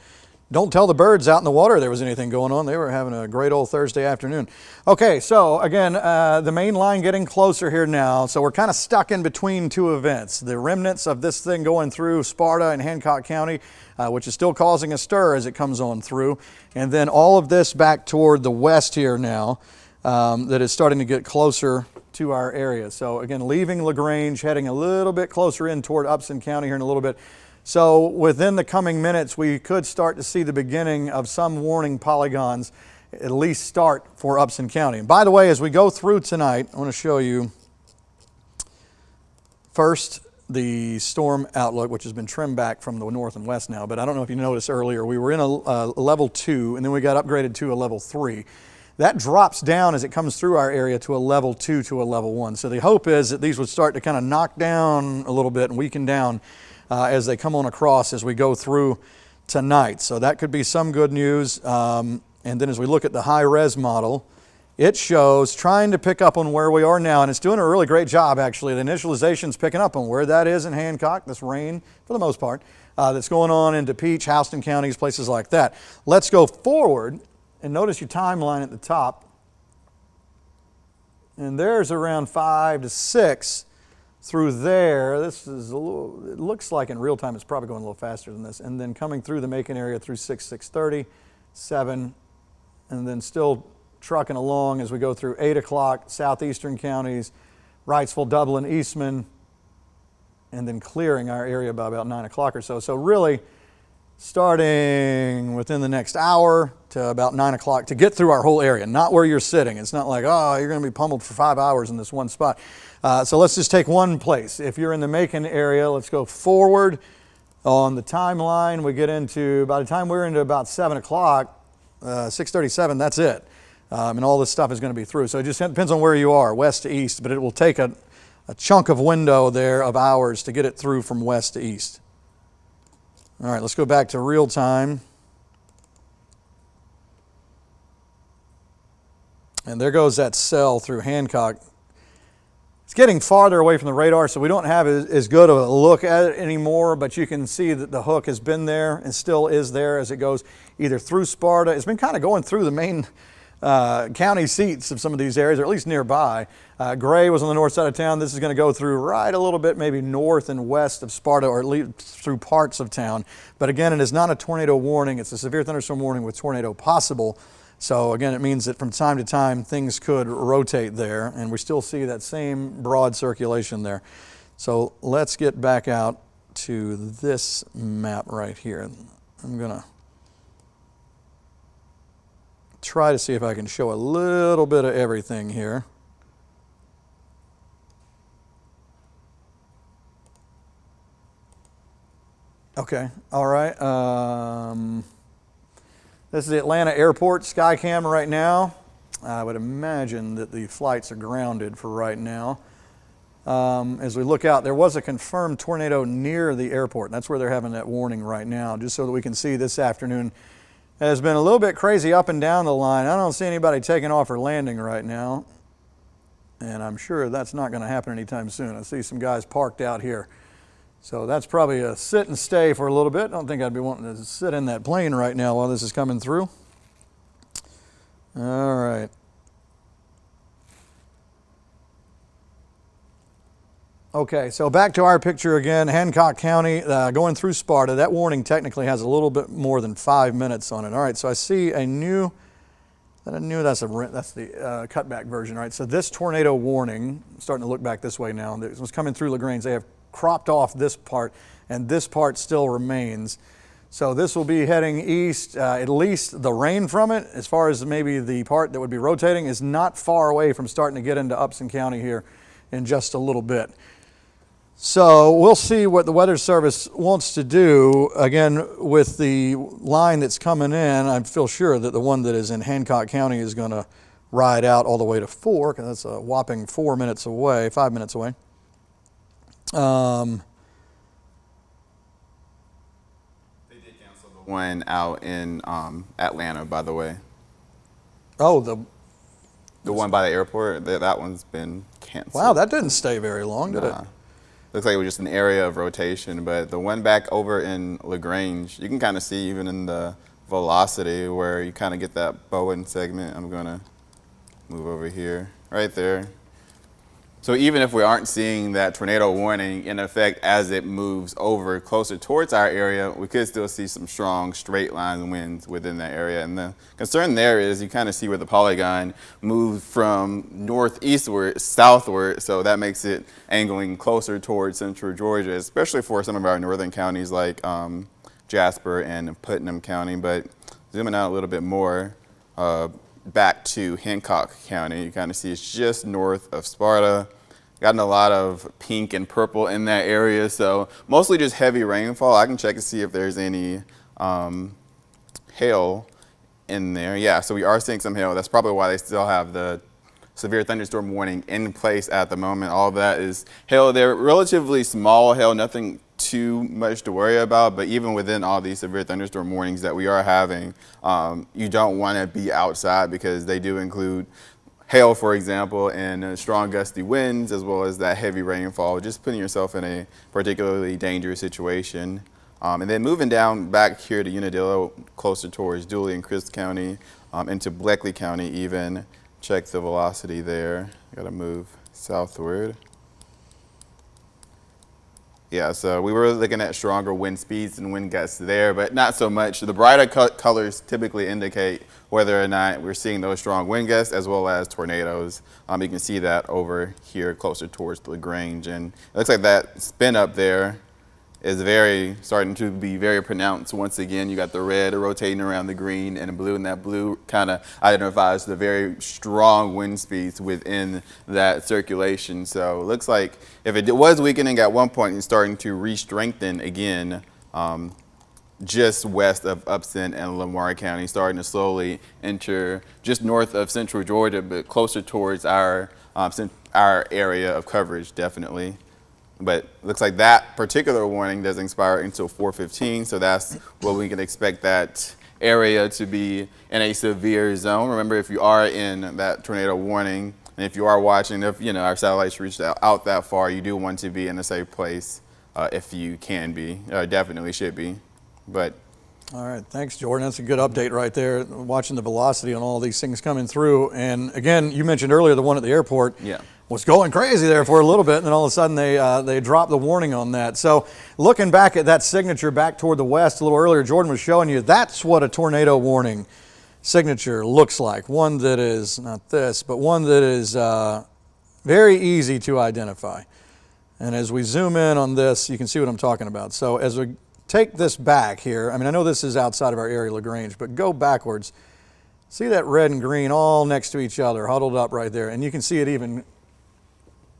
don't tell the birds out in the water there was anything going on. They were having a great old Thursday afternoon. Okay, so again, the main line getting closer here now. So we're kind of stuck in between two events. The remnants of this thing going through Sparta and Hancock County, which is still causing a stir as it comes on through. And then all of this back toward the west here now that is starting to get closer to our area. So again, leaving LaGrange, heading a little bit closer in toward Upson County here in a little bit. So within the coming minutes, we could start to see the beginning of some warning polygons, at least start for Upson County. And by the way, as we go through tonight, I want to show you first the storm outlook, which has been trimmed back from the north and west now. But I don't know if you noticed earlier, we were in a level 2, and then we got upgraded to a level 3. That drops down as it comes through our area to a level 2 to a level 1. So the hope is that these would start to kind of knock down a little bit and weaken down as they come on across as we go through tonight. So that could be some good news. And then as we look at the high-res model, it shows trying to pick up on where we are now, and it's doing a really great job, actually. The initialization's picking up on where that is in Hancock, this rain, for the most part, that's going on into Peach, Houston counties, places like that. Let's go forward, and notice your timeline at the top. And there's around 5 to 6 through there. This is a little, it looks like in real time it's probably going a little faster than this. And then coming through the Macon area through 6:30, 7, and then still trucking along as we go through 8 o'clock, southeastern counties, Wrightsville, Dublin, Eastman, and then clearing our area by about 9 o'clock or so. So really starting within the next hour to about 9 o'clock to get through our whole area, not where you're sitting. It's not like, oh, you're going to be pummeled for 5 hours in this one spot. So let's just take one place. If you're in the Macon area, let's go forward on the timeline. We get into, by the time we're into about 7 o'clock, 6:37, that's it. And all this stuff is going to be through. So it just depends on where you are, west to east, but it will take a chunk of window there of hours to get it through from west to east. All right, let's go back to real time. And there goes that cell through Hancock. It's getting farther away from the radar, so we don't have as good of a look at it anymore, but you can see that the hook has been there and still is there as it goes either through Sparta. It's been kind of going through the main county seats of some of these areas, or at least nearby. Gray was on the north side of town. This is going to go through right a little bit, maybe north and west of Sparta, or at least through parts of town. But again, it is not a tornado warning. It's a severe thunderstorm warning with tornado possible. So again, it means that from time to time, things could rotate there, and we still see that same broad circulation there. So let's get back out to this map right here. I'm going to try to see if I can show a little bit of everything here. Okay, all right. This is the Atlanta Airport Skycam right now. I would imagine that the flights are grounded for right now. As we look out, there was a confirmed tornado near the airport. That's where they're having that warning right now, just so that we can see this afternoon. It has been a little bit crazy up and down the line. I don't see anybody taking off or landing right now, and I'm sure that's not going to happen anytime soon. I see some guys parked out here. So that's probably a sit and stay for a little bit. I don't think I'd be wanting to sit in that plane right now while this is coming through. All right. Okay, so back to our picture again, Hancock County, going through Sparta. That warning technically has a little bit more than 5 minutes on it. All right, so I see a new, that's the cutback version, right? So this tornado warning, I'm starting to look back this way now, it was coming through LaGrange. They have cropped off this part, and this part still remains. So this will be heading east. At least the rain from it, as far as maybe the part that would be rotating, is not far away from starting to get into Upson County here in just a little bit. So we'll see what the Weather Service wants to do. Again, with the line that's coming in, I feel sure that the one that is in Hancock County is going to ride out all the way to 4, because that's a whopping 5 minutes away. They did cancel the one out in Atlanta, by the way. Oh, the one by the airport, that one's been canceled. Wow, that didn't stay very long, did it? Looks like it was just an area of rotation, but the one back over in LaGrange, you can kind of see even in the velocity where you kind of get that Bowen segment. I'm going to move over here, right there. So even if we aren't seeing that tornado warning in effect as it moves over closer towards our area, we could still see some strong straight line winds within that area. And the concern there is you kind of see where the polygon moved from northeastward, southward, so that makes it angling closer towards central Georgia, especially for some of our northern counties like Jasper and Putnam County. But zooming out a little bit more, back to Hancock County, you kind of see it's just north of Sparta. Gotten a lot of pink and purple in that area, so mostly just heavy rainfall. I can check and see if there's any hail in there. Yeah, so we are seeing some hail. That's probably why they still have the severe thunderstorm warning in place at the moment. All of that is hail. They're relatively small hail, nothing too much to worry about, but even within all these severe thunderstorm warnings that we are having, you don't want to be outside because they do include hail, for example, and strong gusty winds, as well as that heavy rainfall, just putting yourself in a particularly dangerous situation. And then moving down back here to Unadilla, closer towards Dooley and Christ County, into Bleckley County even. Check the velocity there. Got to move southward. Yeah, so we were looking at stronger wind speeds and wind gusts there, but not so much. The brighter colors typically indicate whether or not we're seeing those strong wind gusts as well as tornadoes. You can see that over here closer towards LaGrange. And it looks like that spin up there is starting to be very pronounced. Once again, you got the red rotating around the green and the blue, and that blue kind of identifies the very strong wind speeds within that circulation. So it looks like if it was weakening at one point and starting to re-strengthen again, just west of Upson and Lamar County, starting to slowly enter just north of central Georgia, but closer towards our area of coverage, definitely. But looks like that particular warning doesn't expire until 4:15, so that's what we can expect that area to be in a severe zone. Remember, if you are in that tornado warning, and if you are watching, if our satellites reached out that far, you do want to be in a safe place if you can be, definitely should be. But all right, thanks, Jordan. That's a good update right there, watching the velocity on all these things coming through. And again, you mentioned earlier the one at the airport was going crazy there for a little bit, and then all of a sudden they dropped the warning on that. So looking back at that signature back toward the west a little earlier, Jordan was showing you that's what a tornado warning signature looks like. One that is, not this, but one that is very easy to identify. And as we zoom in on this, you can see what I'm talking about. So as we take this back here, I mean, I know this is outside of our area, LaGrange, but go backwards. See that red and green all next to each other, huddled up right there, and you can see it even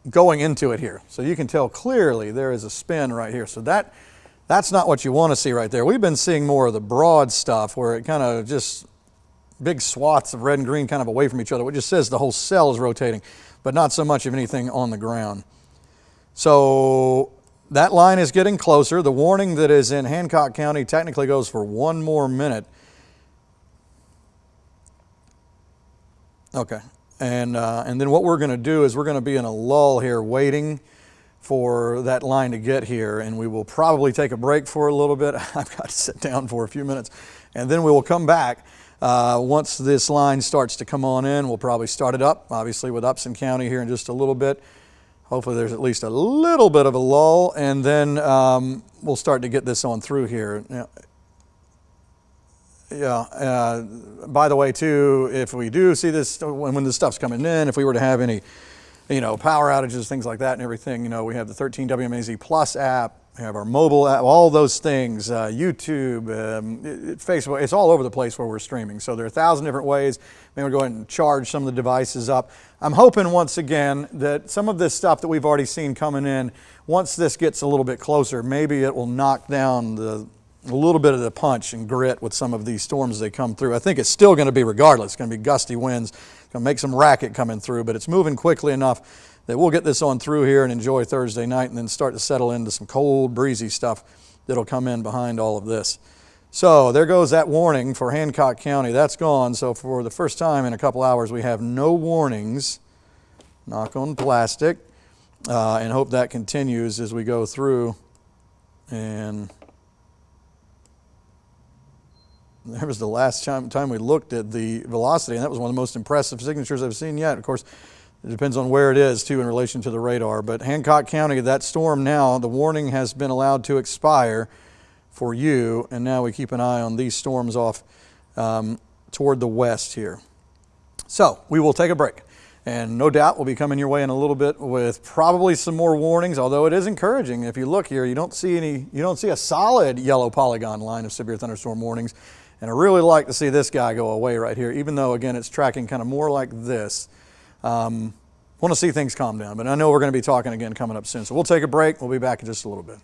going into it here. So you can tell clearly there is a spin right here. So that's not what you want to see right there. We've been seeing more of the broad stuff where it kind of just big swaths of red and green kind of away from each other, which just says the whole cell is rotating, but not so much of anything on the ground. So that line is getting closer. The warning that is in Hancock County technically goes for 1 more minute. Okay, and then what we're going to do is we're going to be in a lull here waiting for that line to get here, and we will probably take a break for a little bit. I've got to sit down for a few minutes, and then we will come back. Once this line starts to come on in, we'll probably start it up, obviously with Upson County here in just a little bit. Hopefully there's at least a little bit of a lull, and then we'll start to get this on through here. Now, yeah, by the way, too, if we do see this, when this stuff's coming in, if we were to have any, power outages, things like that and everything, we have the 13 WMAZ Plus app, we have our mobile app, all those things, YouTube, Facebook, it's all over the place where we're streaming. So there are 1,000 different ways. Maybe we'll go ahead and charge some of the devices up. I'm hoping once again that some of this stuff that we've already seen coming in, once this gets a little bit closer, maybe it will knock down a little bit of the punch and grit with some of these storms as they come through. I think it's still going to be regardless. It's going to be gusty winds. It's going to make some racket coming through, but it's moving quickly enough that we'll get this on through here and enjoy Thursday night and then start to settle into some cold, breezy stuff that'll come in behind all of this. So there goes that warning for Hancock County. That's gone. So for the first time in a couple hours, we have no warnings. Knock on plastic. And hope that continues as we go through. And there was the last time we looked at the velocity, and that was one of the most impressive signatures I've seen yet. Of course, it depends on where it is, too, in relation to the radar. But Hancock County, that storm now, the warning has been allowed to expire for you, and now we keep an eye on these storms off toward the west here. So we will take a break, and no doubt we'll be coming your way in a little bit with probably some more warnings, although it is encouraging. If you look here, you don't see a solid yellow polygon line of severe thunderstorm warnings. And I really like to see this guy go away right here, even though, again, it's tracking kind of more like this. Want to see things calm down, but I know we're going to be talking again coming up soon. So we'll take a break. We'll be back in just a little bit.